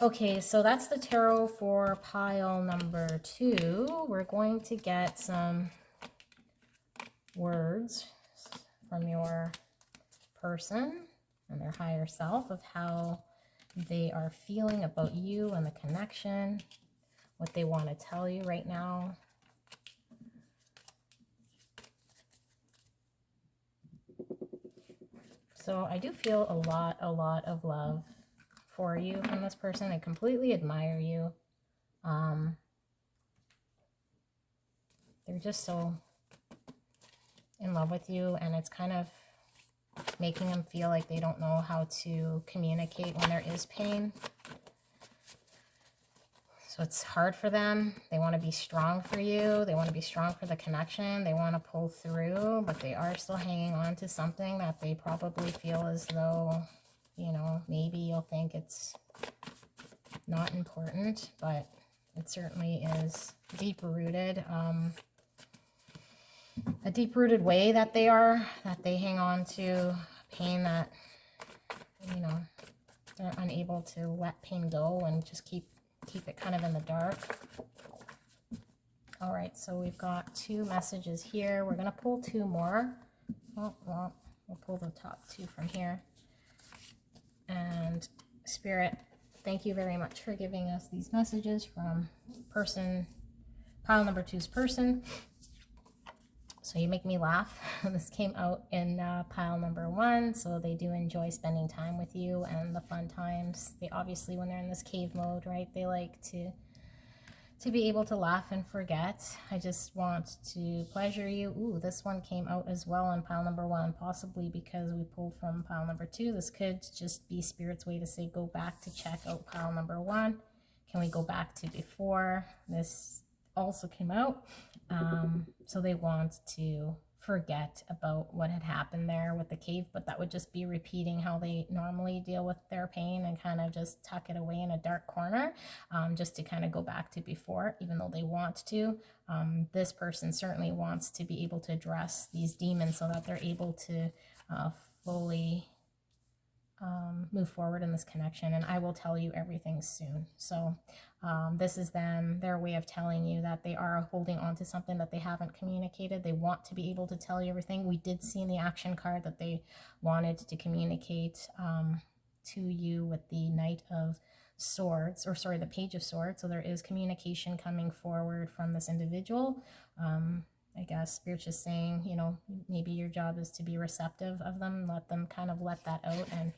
Okay, so that's the tarot for pile number 2. We're going to get some words from your person and their higher self of how they are feeling about you and the connection, what they want to tell you right now. So I do feel a lot of love for you from this person. I completely admire you. They're just so in love with you, and it's kind of making them feel like they don't know how to communicate when there is pain. So it's hard for them. They want to be strong for you. They want to be strong for the connection. They want to pull through, but they are still hanging on to something that they probably feel as though, you know, maybe you'll think it's not important, but it certainly is deep-rooted. A deep-rooted way that they hang on to pain that, you know, they're unable to let pain go and just keep it kind of in the dark. All right, so we've got 2 messages here. We're going to pull 2 more. Oh, well, we'll pull the top 2 from here. And Spirit, thank you very much for giving us these messages from pile number 2's person. So you make me laugh. This came out in pile number 1. So they do enjoy spending time with you and the fun times. They obviously, when they're in this cave mode, right, they like to be able to laugh and forget. I just want to pleasure you. Ooh, this one came out as well in pile number 1, possibly because we pulled from pile number 2. This could just be Spirit's way to say go back to check out pile number 1. Can we go back to before? This also came out. So they want to forget about what had happened there with the cave, but that would just be repeating how they normally deal with their pain and kind of just tuck it away in a dark corner, just to kind of go back to before, even though they want to. This person certainly wants to be able to address these demons so that they're able to fully move forward in this connection, and I will tell you everything soon. So this is them, their way of telling you that they are holding on to something that they haven't communicated. They want to be able to tell you everything. We did see in the action card that they wanted to communicate to you with the Knight of Swords, or sorry, the Page of Swords. So there is communication coming forward from this individual. I guess Spirit's just saying, you know, maybe your job is to be receptive of them, let them kind of let that out and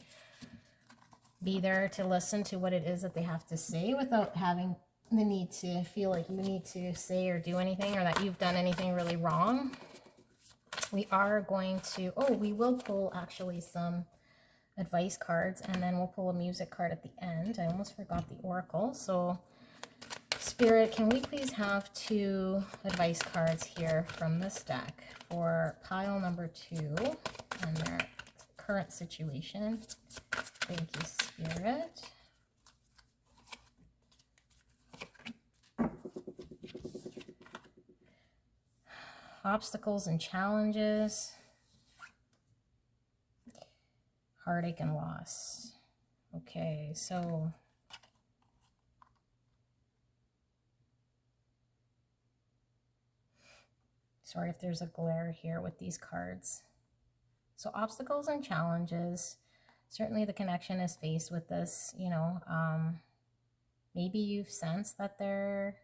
be there to listen to what it is that they have to say without having the need to feel like you need to say or do anything, or that you've done anything really wrong. We are going to, we will pull actually some advice cards, and then we'll pull a music card at the end. I almost forgot the oracle. So Spirit, can we please have 2 advice cards here from this deck for pile number 2 and their current situation? Thank you, Spirit. Obstacles and challenges. Heartache and loss. Okay, so sorry if there's a glare here with these cards. So obstacles and challenges. Certainly the connection is faced with this, you know, maybe you've sensed that there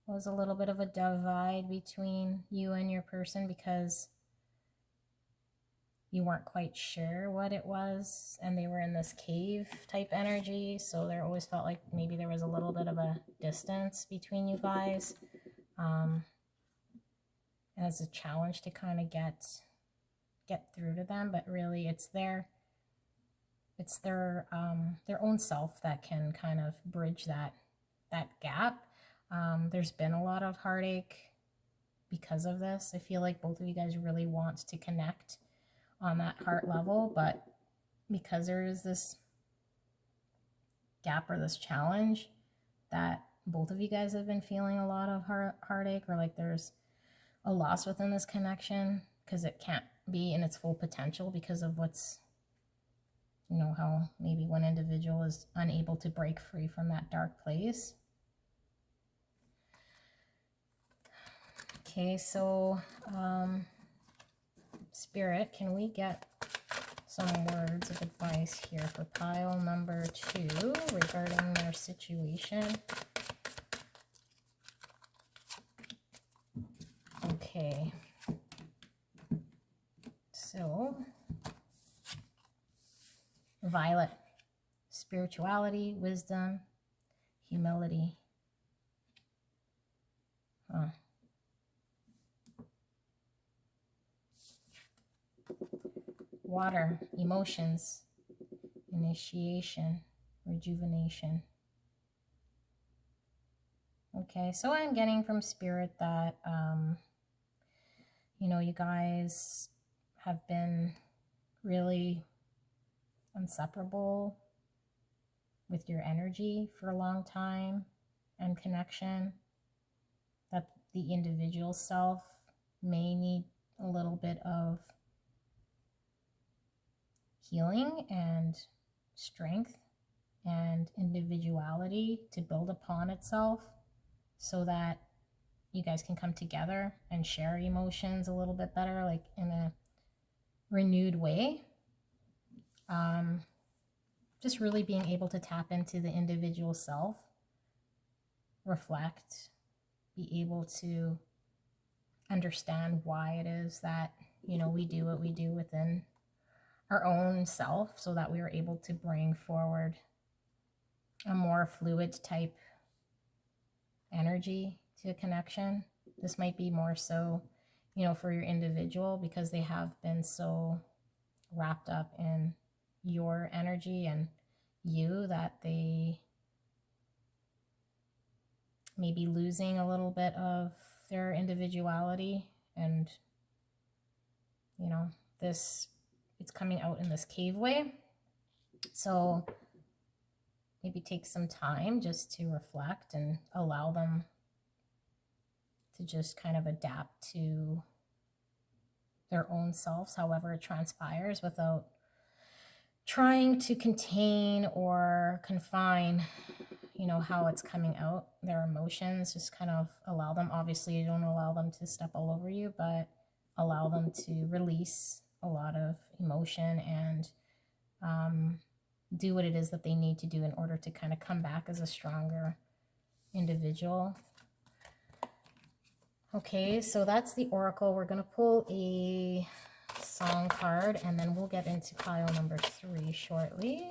was a little bit of a divide between you and your person because you weren't quite sure what it was, and they were in this cave type energy. So there always felt like maybe there was a little bit of a distance between you guys. As a challenge to kind of get through to them, but really it's their own self that can kind of bridge that gap. There's been a lot of heartache because of this. I feel like both of you guys really want to connect on that heart level, but because there is this gap or this challenge that both of you guys have been feeling a lot of heartache, or like there's a loss within this connection because it can't be in its full potential because of what's, you know, how maybe one individual is unable to break free from that dark place. Okay, so Spirit, can we get some words of advice here for pile number 2 regarding their situation? Okay, so Violet, spirituality, wisdom, humility. Water, emotions, initiation, rejuvenation. Okay, so I'm getting from Spirit that, you know, you guys have been really inseparable with your energy for a long time and connection, that the individual self may need a little bit of healing and strength and individuality to build upon itself so that you guys can come together and share emotions a little bit better, like in a renewed way. Just really being able to tap into the individual self, reflect, be able to understand why it is that, you know, we do what we do within our own self, so that we are able to bring forward a more fluid type energy to a connection. This might be more so, you know, for your individual, because they have been so wrapped up in your energy and you that they may be losing a little bit of their individuality. And, you know, this, it's coming out in this cave way. So maybe take some time just to reflect and allow them to just kind of adapt to their own selves, however it transpires, without trying to contain or confine, you know, how it's coming out, their emotions. Just kind of allow them. Obviously, you don't allow them to step all over you, but allow them to release a lot of emotion and do what it is that they need to do in order to kind of come back as a stronger individual. Okay, so that's the oracle. We're going to pull a song card, and then we'll get into pile number 3 shortly.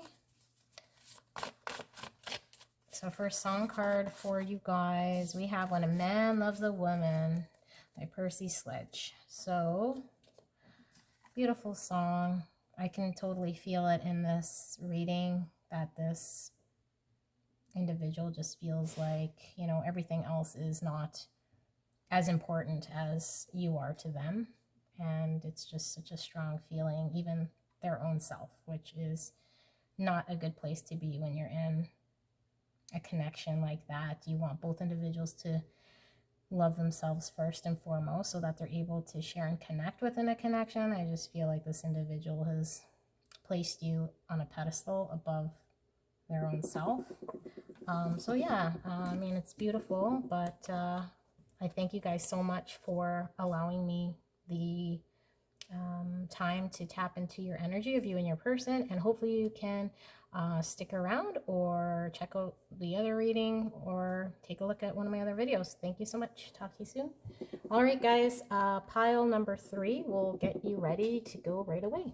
So for song card for you guys, we have When a Man Loves a Woman by Percy Sledge. So, beautiful song. I can totally feel it in this reading, that this individual just feels like, you know, everything else is not as important as you are to them. And it's just such a strong feeling, even their own self, which is not a good place to be when you're in a connection like that. You want both individuals to love themselves first and foremost, so that they're able to share and connect within a connection. I just feel like this individual has placed you on a pedestal above their own self. So yeah, I mean, it's beautiful, but I thank you guys so much for allowing me the time to tap into your energy of you and your person, and hopefully you can stick around or check out the other reading or take a look at one of my other videos. Thank you so much. Talk to you soon. All right, guys, pile number 3 will get you ready to go right away.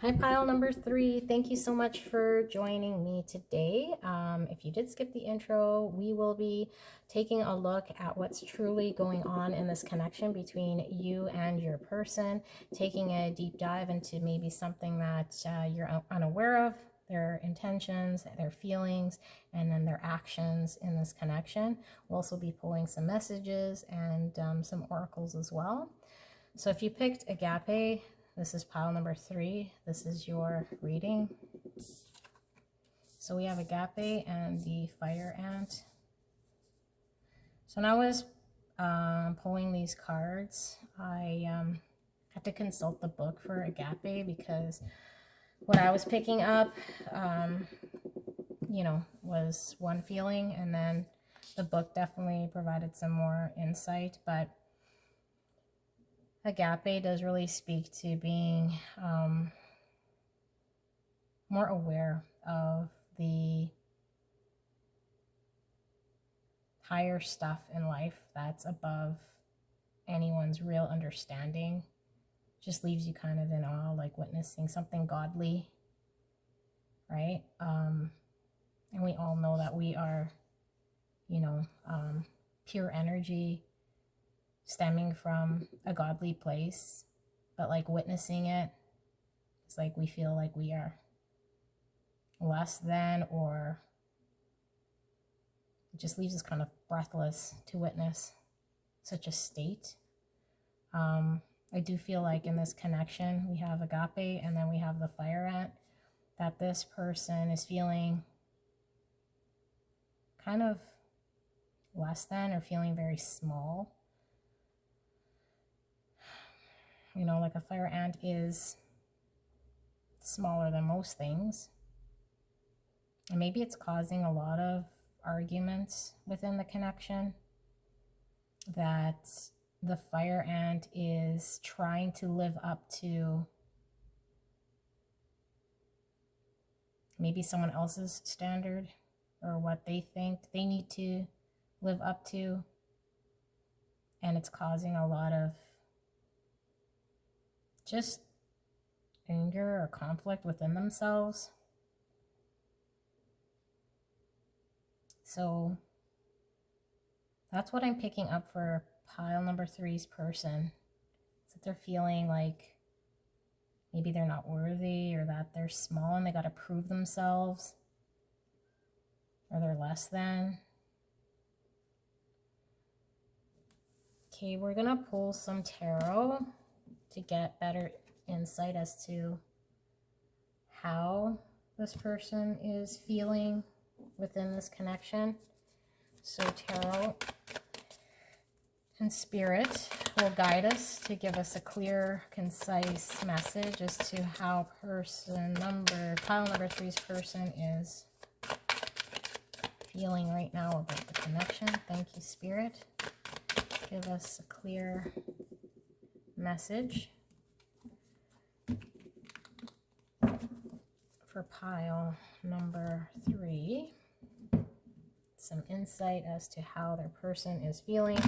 Hi, pile number 3. Thank you so much for joining me today. If you did skip the intro, we will be taking a look at what's truly going on in this connection between you and your person, taking a deep dive into maybe something that you're unaware of, their intentions, their feelings, and then their actions in this connection. We'll also be pulling some messages and some oracles as well. So if you picked Agape, this is pile number 3. This is your reading. So we have Agape and the fire ant. So now as pulling these cards, I had to consult the book for Agape, because what I was picking up, you know, was one feeling, and then the book definitely provided some more insight. But Agape does really speak to being more aware of the higher stuff in life that's above anyone's real understanding. Just leaves you kind of in awe, like witnessing something godly, right? And we all know that we are, you know, pure energy stemming from a godly place, but like witnessing it, it's like we feel like we are less than, or it just leaves us kind of breathless to witness such a state. I do feel like in this connection, we have Agape and then we have the fire ant, that this person is feeling kind of less than, or feeling very small. You know, like a fire ant is smaller than most things. And maybe it's causing a lot of arguments within the connection, that the fire ant is trying to live up to maybe someone else's standard, or what they think they need to live up to. and it's causing a lot of just anger or conflict within themselves. So that's what I'm picking up for pile number 3's person. Is that they're feeling like maybe they're not worthy, or that they're small and they got to prove themselves, or they're less than. Okay, we're going to pull some tarot to get better insight as to how this person is feeling within this connection. So tarot and spirit will guide us to give us a clear, concise message as to how pile number 3's person is feeling right now about the connection. Thank you, Spirit. Give us a clear message for pile number 3. Some insight as to how their person is feeling.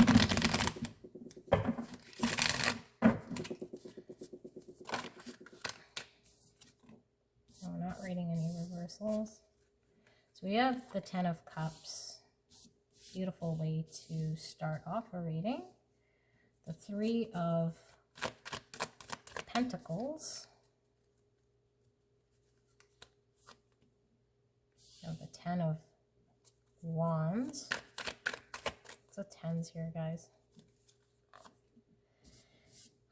No, we're not reading any reversals. So we have the 10 of Cups. Beautiful way to start off a reading. The 3 of Pentacles. Now the 10 of Wands. So 10s here, guys.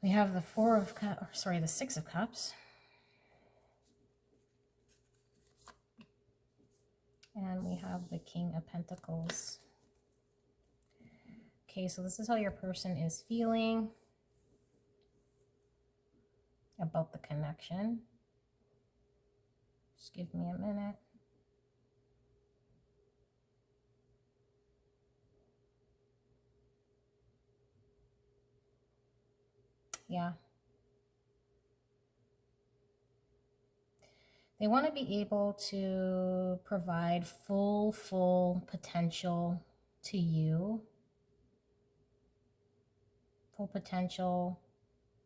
We have the 6 of Cups. And we have the King of Pentacles. Okay, so this is how your person is feeling about the connection. Just give me a minute. Yeah. They want to be able to provide full potential to you. Full potential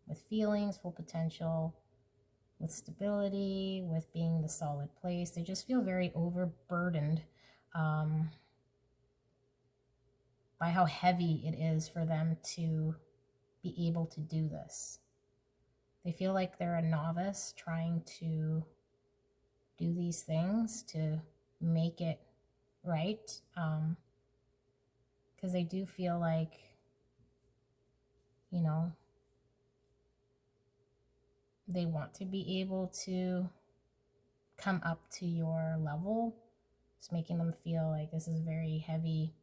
with feelings, full potential with stability, with being the solid place. They just feel very overburdened by how heavy it is for them to be able to do this. They feel like they're a novice trying to do these things to make it right, because they do feel like, you know, they want to be able to come up to your level. It's making them feel like this is a very heavy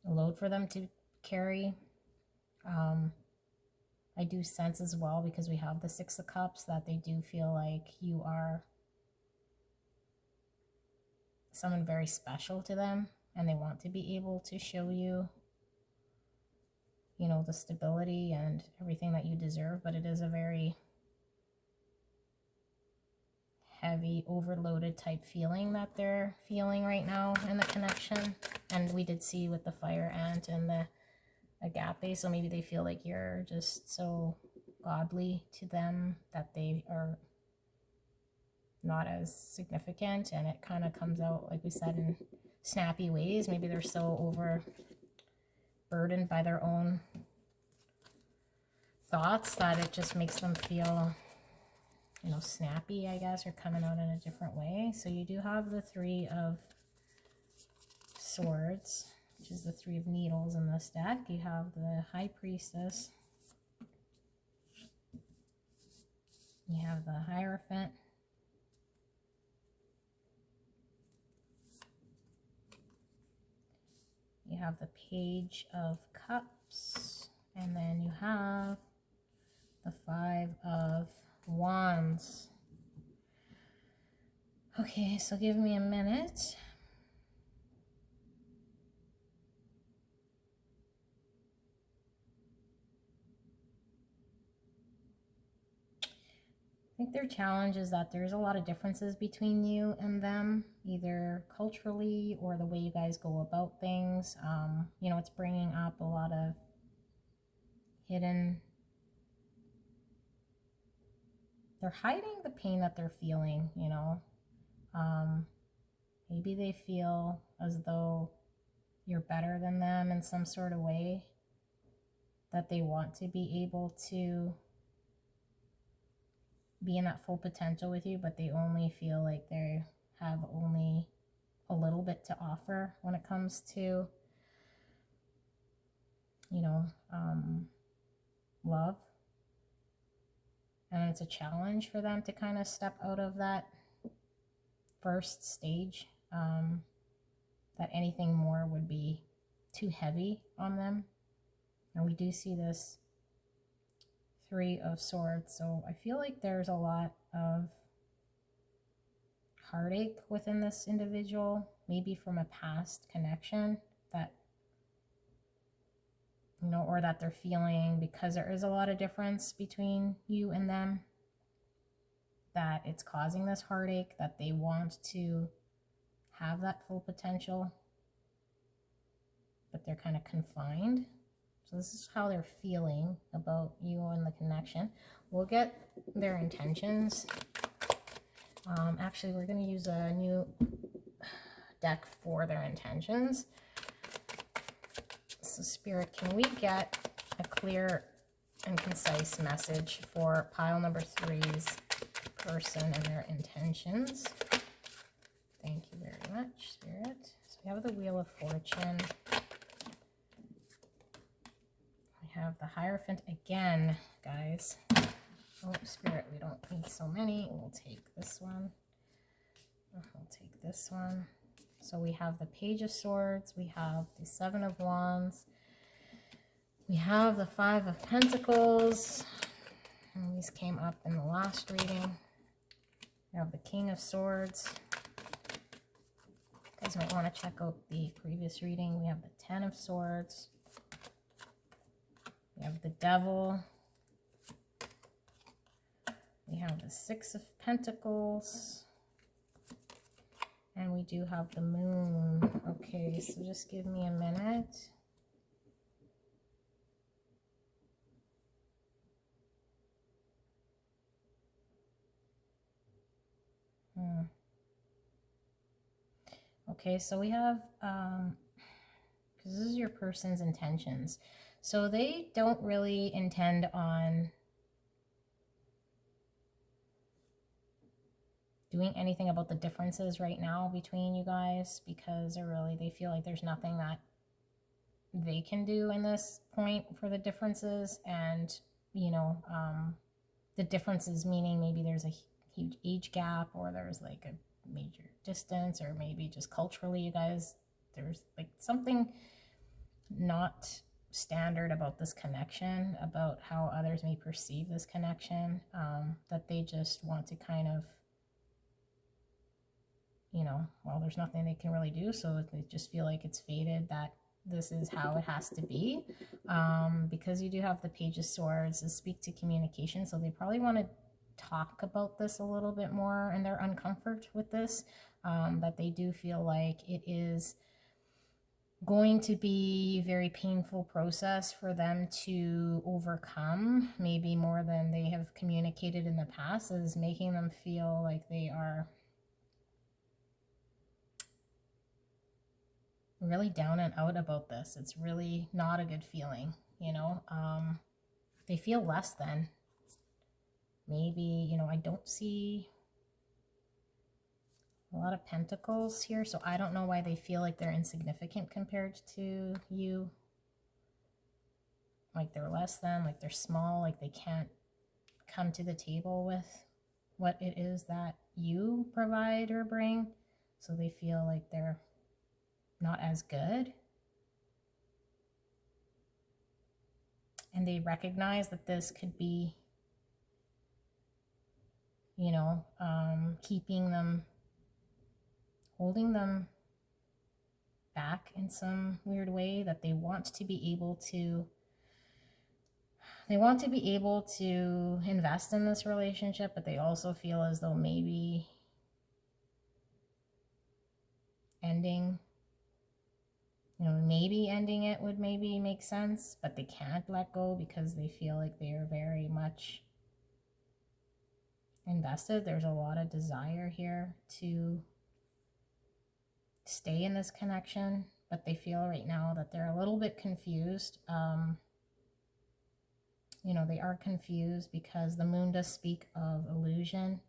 load for them to carry. I do sense as well, because we have the 6 of Cups, that they do feel like you are someone very special to them, and they want to be able to show you, you know, the stability and everything that you deserve. But it is a very heavy, overloaded type feeling that they're feeling right now in the connection. And we did see with the Fire Ant and the Agape, so maybe they feel like you're just so godly to them that they are not as significant, and it kind of comes out, like we said, in snappy ways. Maybe they're so overburdened by their own thoughts that it just makes them feel, you know, snappy, I guess, or coming out in a different way. So you do have the 3 of Swords, which is the 3 of Needles in this deck. You have the High Priestess. You have the Hierophant. You have the Page of Cups. And then you have the 5 of Wands. Okay, so give me a minute. I think their challenge is that there's a lot of differences between you and them, either culturally or the way you guys go about things. You know, it's bringing up a lot of hidden, they're hiding the pain that they're feeling, you know. Maybe they feel as though you're better than them in some sort of way, that they want to be able to be in that full potential with you, but they only feel like they have only a little bit to offer when it comes to, you know, love. And it's a challenge for them to kind of step out of that first stage, that anything more would be too heavy on them. And we do see this Three of Swords, so I feel like there's a lot of heartache within this individual, maybe from a past connection that, you know, or that they're feeling, because there is a lot of difference between you and them, that it's causing this heartache, that they want to have that full potential, but they're kind of confined. So this is how they're feeling about you and the connection. We'll get their intentions. Actually, we're going to use a new deck for their intentions. So Spirit, can we get a clear and concise message for pile number 3's person and their intentions? Thank you very much, Spirit. So we have the Wheel of Fortune. We have the Hierophant again, guys. Oh, Spirit, we don't need so many. We'll take this one. We'll take this one. So we have the Page of Swords. We have the Seven of Wands. We have the Five of Pentacles. And these came up in the last reading. We have the King of Swords. You guys might want to check out the previous reading. We have the Ten of Swords. We have the Devil. We have the Six of Pentacles. And we do have the Moon. Okay, so just give me a minute. Okay, so we have, because this is your person's intentions. So they don't really intend on doing anything about the differences right now between you guys, because they feel like there's nothing that they can do in this point for the differences. And, you know, the differences meaning maybe there's a huge age gap, or there's like a major distance, or maybe just culturally you guys, there's like something not standard about this connection, about how others may perceive this connection, that they just want to kind of, you know, well, there's nothing they can really do, so they just feel like it's fated that this is how it has to be. Because you do have the Page of Swords to speak to communication, so they probably want to talk about this a little bit more and their uncomfort with this, that they do feel like it is going to be a very painful process for them to overcome, maybe more than they have communicated in the past, is making them feel like they are really down and out about this. It's really not a good feeling, you know. They feel less than. Maybe, you know, I don't see a lot of pentacles here, so I don't know why they feel like they're insignificant compared to you. Like they're less than, like they're small, like they can't come to the table with what it is that you provide or bring. So they feel like they're not as good. And they recognize that this could be, you know, keeping them, holding them back in some weird way, that they want to be able to, invest in this relationship, but they also feel as though maybe ending You know, maybe ending it would maybe make sense, but they can't let go because they feel like they are very much invested. There's a lot of desire here to stay in this connection, but they feel right now that they're a little bit confused. You know, they are confused because the moon does speak of illusion.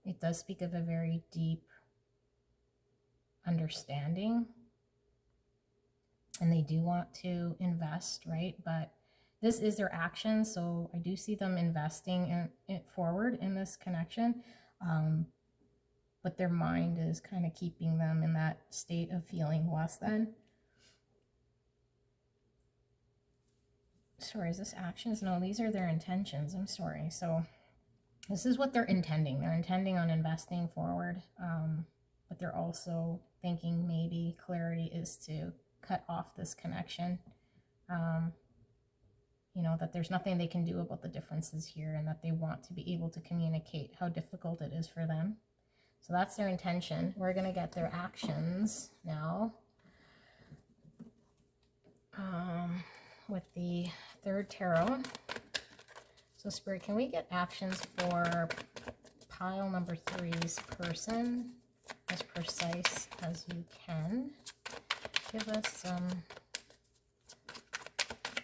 It does speak of a very deep understanding, and they do want to invest, right? But this is their action, so I do see them investing in it forward in this connection. But their mind is kind of keeping them in that state of feeling less than. Sorry, is this actions? No, these are their intentions. I'm sorry. So this is what they're intending. They're intending on investing forward, but they're also thinking maybe clarity is to cut off this connection. You know, that there's nothing they can do about the differences here, and that they want to be able to communicate how difficult it is for them. So that's their intention. We're going to get their actions now. With the third tarot. So Spirit, can we get actions for pile number 3's person? As precise as you can. Give us some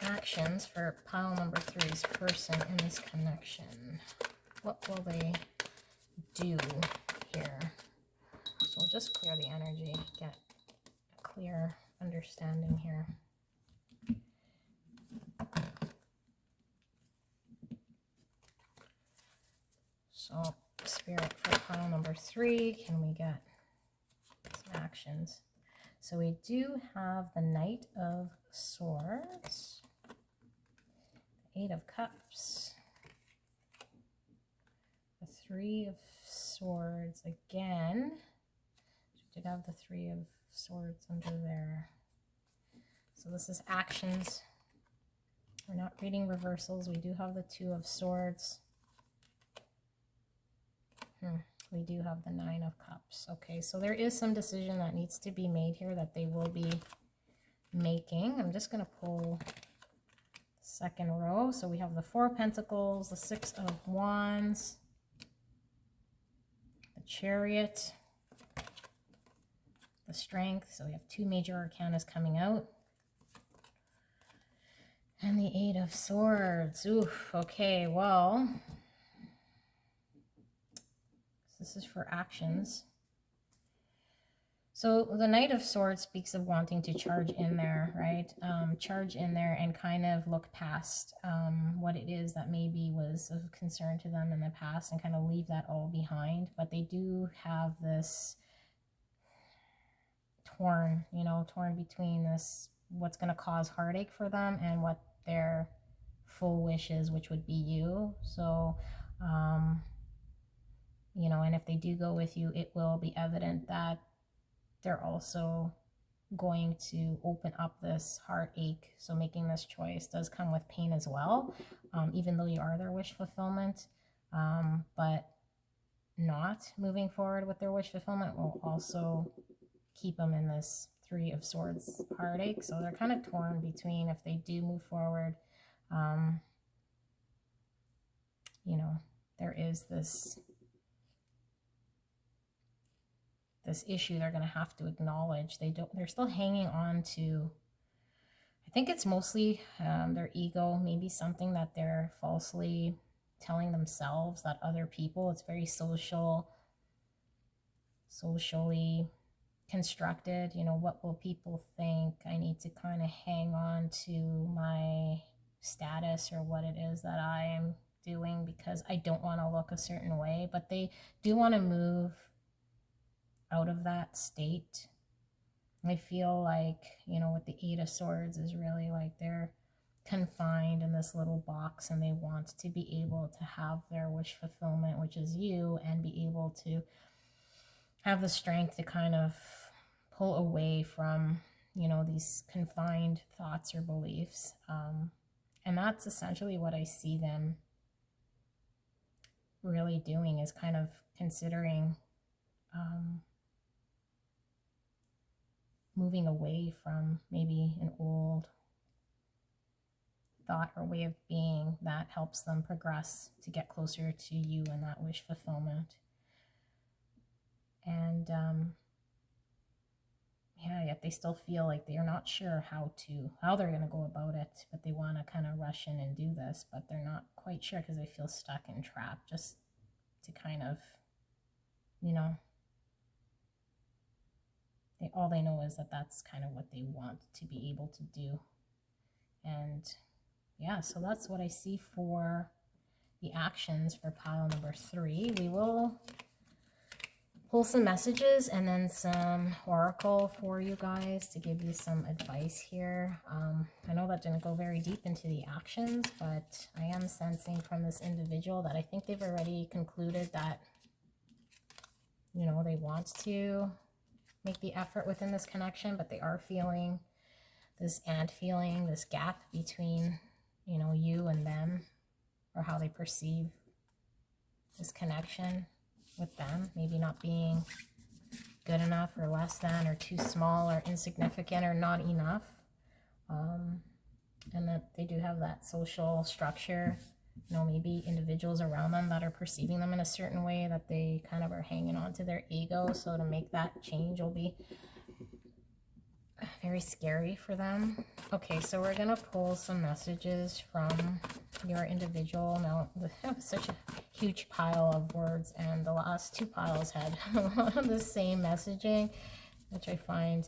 actions for pile number 3's person in this connection. What will they do here? So we'll just clear the energy, get a clear understanding here. So Spirit, for pile number 3, can we get some actions? So we do have the Knight of Swords, the 8 of Cups, the 3 of Swords again. We did have the 3 of Swords under there. So this is actions. We're not reading reversals. We do have the 2 of Swords. We do have the 9 of Cups. Okay, so there is some decision that needs to be made here that they will be making. I'm just going to pull the second row. So we have the 4 of Pentacles, the 6 of Wands, the Chariot, the Strength. So we have 2 major arcanas coming out. And the 8 of Swords. Oof, okay, well, this is for actions. So the Knight of Swords speaks of wanting to charge in there, right? Charge in there and kind of look past what it is that maybe was of concern to them in the past and kind of leave that all behind. But they do have this torn between this, what's going to cause heartache for them and what their full wish is, which would be you. So, you know, and if they do go with you, it will be evident that they're also going to open up this heartache. So making this choice does come with pain as well, even though you are their wish fulfillment. But not moving forward with their wish fulfillment will also keep them in this 3 of Swords heartache. So they're kind of torn between, if they do move forward, you know, there is this issue they're going to have to acknowledge. They're still hanging on to, I think it's mostly their ego, maybe something that they're falsely telling themselves, that other people, it's very socially constructed. You know, what will people think? I need to kind of hang on to my status or what it is that I am doing because I don't want to look a certain way, but they do want to move out of that state. I feel like, you know, with the 8 of Swords is really like they're confined in this little box and they want to be able to have their wish fulfillment, which is you, and be able to have the strength to kind of pull away from, you know, these confined thoughts or beliefs. And that's essentially what I see them really doing, is kind of considering moving away from maybe an old thought or way of being that helps them progress to get closer to you and that wish fulfillment. And yeah, yet they still feel like they're not sure how they're going to go about it, but they want to kind of rush in and do this, but they're not quite sure because they feel stuck and trapped, just to kind of, you know, all they know is that that's kind of what they want to be able to do. And yeah, so that's what I see for the actions for pile number 3. We will pull some messages and then some oracle for you guys to give you some advice here. I know that didn't go very deep into the actions, but I am sensing from this individual that I think they've already concluded that, you know, they want to make the effort within this connection, but they are feeling this feeling this gap between, you know, you and them, or how they perceive this connection with them, maybe not being good enough or less than or too small or insignificant or not enough. And that they do have that social structure, you know, maybe individuals around them that are perceiving them in a certain way that they kind of are hanging on to their ego. So to make that change will be very scary for them. Okay, so we're going to pull some messages from your individual. Now, that was such a huge pile of words, and the last 2 piles had the same messaging, which I find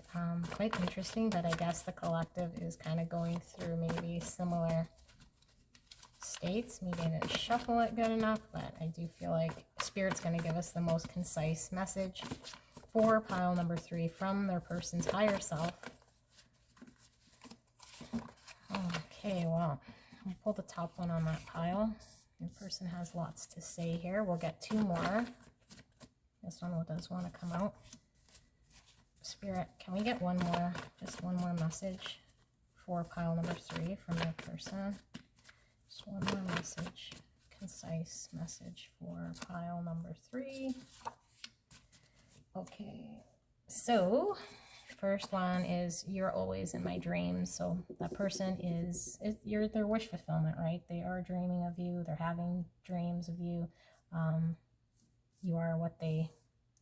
quite interesting, but I guess the collective is kind of going through maybe similar states. Maybe I didn't shuffle it good enough, but I do feel like Spirit's going to give us the most concise message for pile number 3 from their person's higher self. Okay, well, I'll pull the top one on that pile. Your person has lots to say here. We'll get 2 more. This one does want to come out. Spirit, can we get one more, just one more message for pile number 3 from their person? Just one more message, concise message for pile number 3. Okay, so first one is, you're always in my dreams. So that person you're their wish fulfillment, right? They are dreaming of you. They're having dreams of you. You are what they've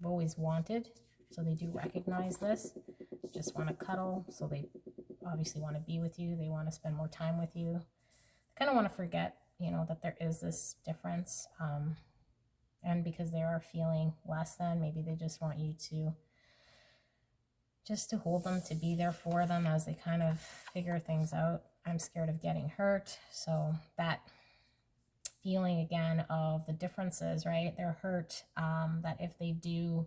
always wanted. So they do recognize this. Just want to cuddle. So they obviously want to be with you. They want to spend more time with you. They kind of want to forget, you know, that there is this difference. And because they are feeling less than, maybe they just want you to hold them, to be there for them as they kind of figure things out. I'm scared of getting hurt. So that feeling again of the differences, right? They're hurt, that if they do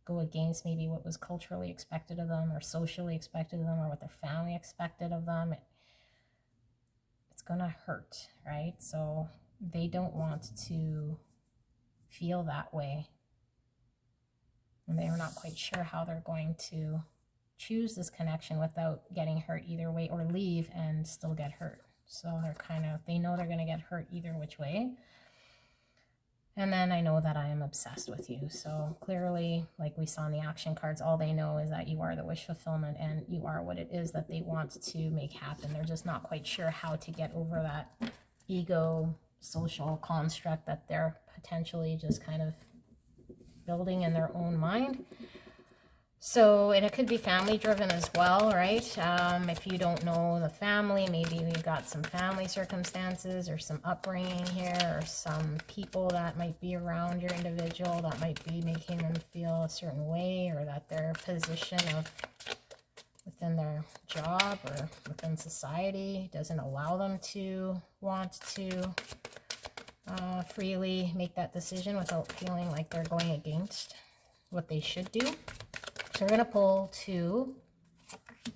go against maybe what was culturally expected of them or socially expected of them or what their family expected of them, it's gonna hurt, right? So they don't want to feel that way. And they are not quite sure how they're going to choose this connection without getting hurt either way, or leave and still get hurt. So they know they're going to get hurt either which way. And then I know that I am obsessed with you. So clearly, like we saw in the action cards, all they know is that you are the wish fulfillment and you are what it is that they want to make happen. They're just not quite sure how to get over that ego social construct that they're potentially just kind of building in their own mind. So, and it could be family driven as well, right? If you don't know the family, maybe we've got some family circumstances or some upbringing here, or some people that might be around your individual that might be making them feel a certain way, or that their position within their job or within society doesn't allow them to want to freely make that decision without feeling like they're going against what they should do. So we're going to pull 2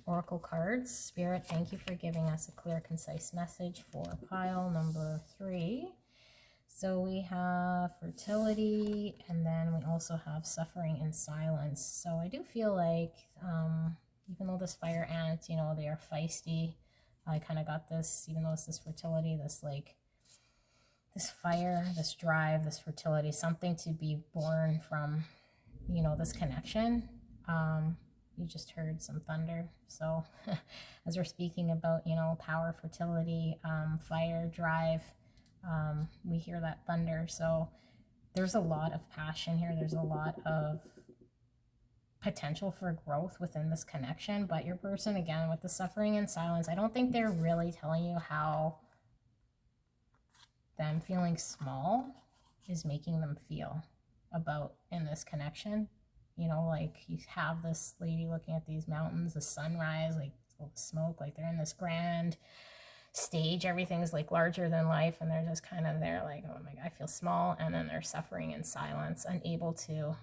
oracle cards. Spirit, thank you for giving us a clear, concise message for pile number 3. So we have fertility, and then we also have suffering and silence. So I do feel like, even though this fire ant, you know, they are feisty, I kind of got this, even though it's this fertility, this like, this fire, this drive, this fertility, something to be born from, you know, this connection. you just heard some thunder. So as we're speaking about, you know, power, fertility, fire, drive, we hear that thunder. So there's a lot of passion here. There's a lot of potential for growth within this connection. But your person, again, with the suffering and silence, I don't think they're really telling you how them feeling small is making them feel about in this connection. You know, like you have this lady looking at these mountains, the sunrise, like smoke, like they're in this grand stage, everything's like larger than life, and they're just kind of there like, oh my God, I feel small. And then they're suffering in silence, unable to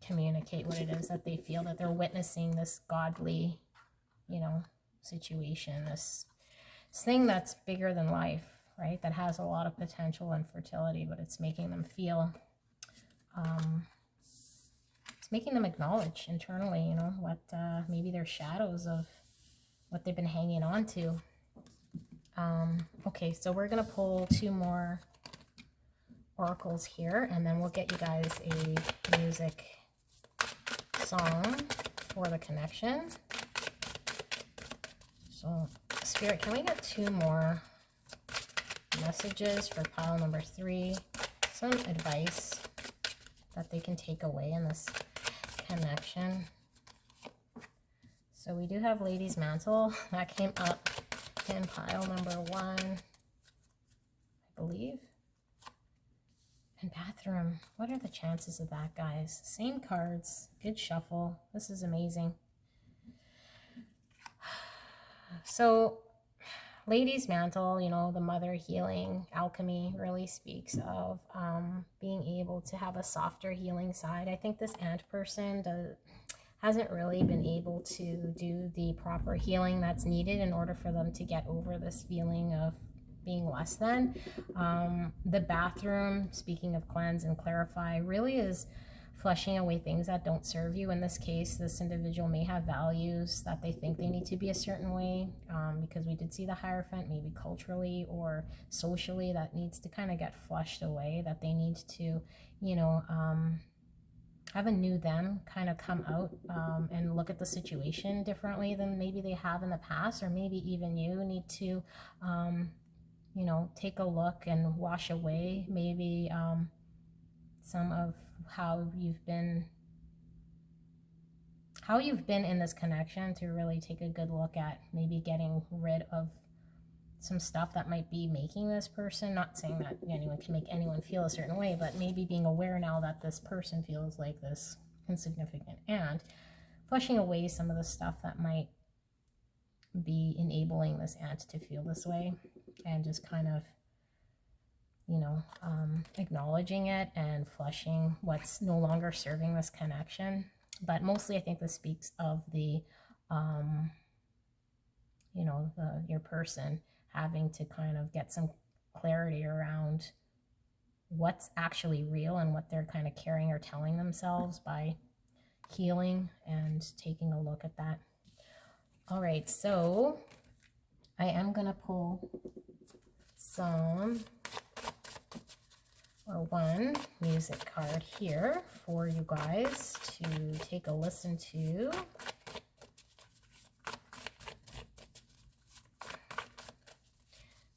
communicate what it is that they feel, that they're witnessing this godly, you know, situation, this thing that's bigger than life, right? That has a lot of potential and fertility, but it's making them feel, it's making them acknowledge internally, you know, what maybe their shadows of what they've been hanging on to. Okay, so we're going to pull 2 more oracles here, and then we'll get you guys a music song for the connection. So, Spirit, can we get 2 more messages for pile number 3? Some advice that they can take away in this connection. So we do have Lady's Mantle. That came up in pile number 1, I believe. And Bathroom. What are the chances of that, guys? Same cards. Good shuffle. This is amazing. So, Lady's Mantle, you know, the mother healing alchemy really speaks of being able to have a softer healing side. I think this ant person hasn't really been able to do the proper healing that's needed in order for them to get over this feeling of being less than. The Bathroom, speaking of cleanse and clarify, really is flushing away things that don't serve you. In this case, this individual may have values that they think they need to be a certain way, because we did see the Hierophant, maybe culturally or socially, that needs to kind of get flushed away, that they need to, you know, have a new them kind of come out and look at the situation differently than maybe they have in the past, or maybe even you need to, you know, take a look and wash away maybe some of how you've been in this connection, to really take a good look at maybe getting rid of some stuff that might be making this person, not saying that anyone can make anyone feel a certain way, but maybe being aware now that this person feels like this insignificant, and flushing away some of the stuff that might be enabling this ant to feel this way, and just kind of, you know, acknowledging it and flushing what's no longer serving this connection. But mostly I think this speaks of the, you know, your person having to kind of get some clarity around what's actually real and what they're kind of carrying or telling themselves by healing and taking a look at that. All right, so I am going to pull one music card here for you guys to take a listen to.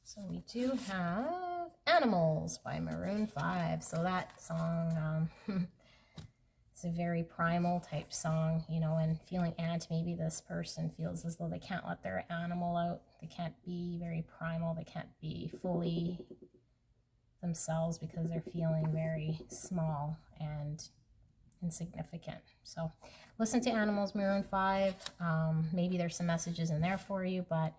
So we do have Animals by Maroon 5. So that song, it's a very primal type song, you know, and feeling maybe this person feels as though they can't let their animal out. They can't be very primal. They can't be fully themselves because they're feeling very small and insignificant. So listen to Animals, Maroon 5. Maybe there's some messages in there for you, but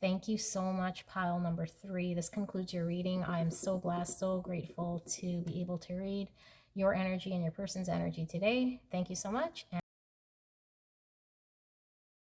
thank you so much, pile number 3. This concludes your reading. I am so blessed, so grateful to be able to read your energy and your person's energy today. Thank you so much.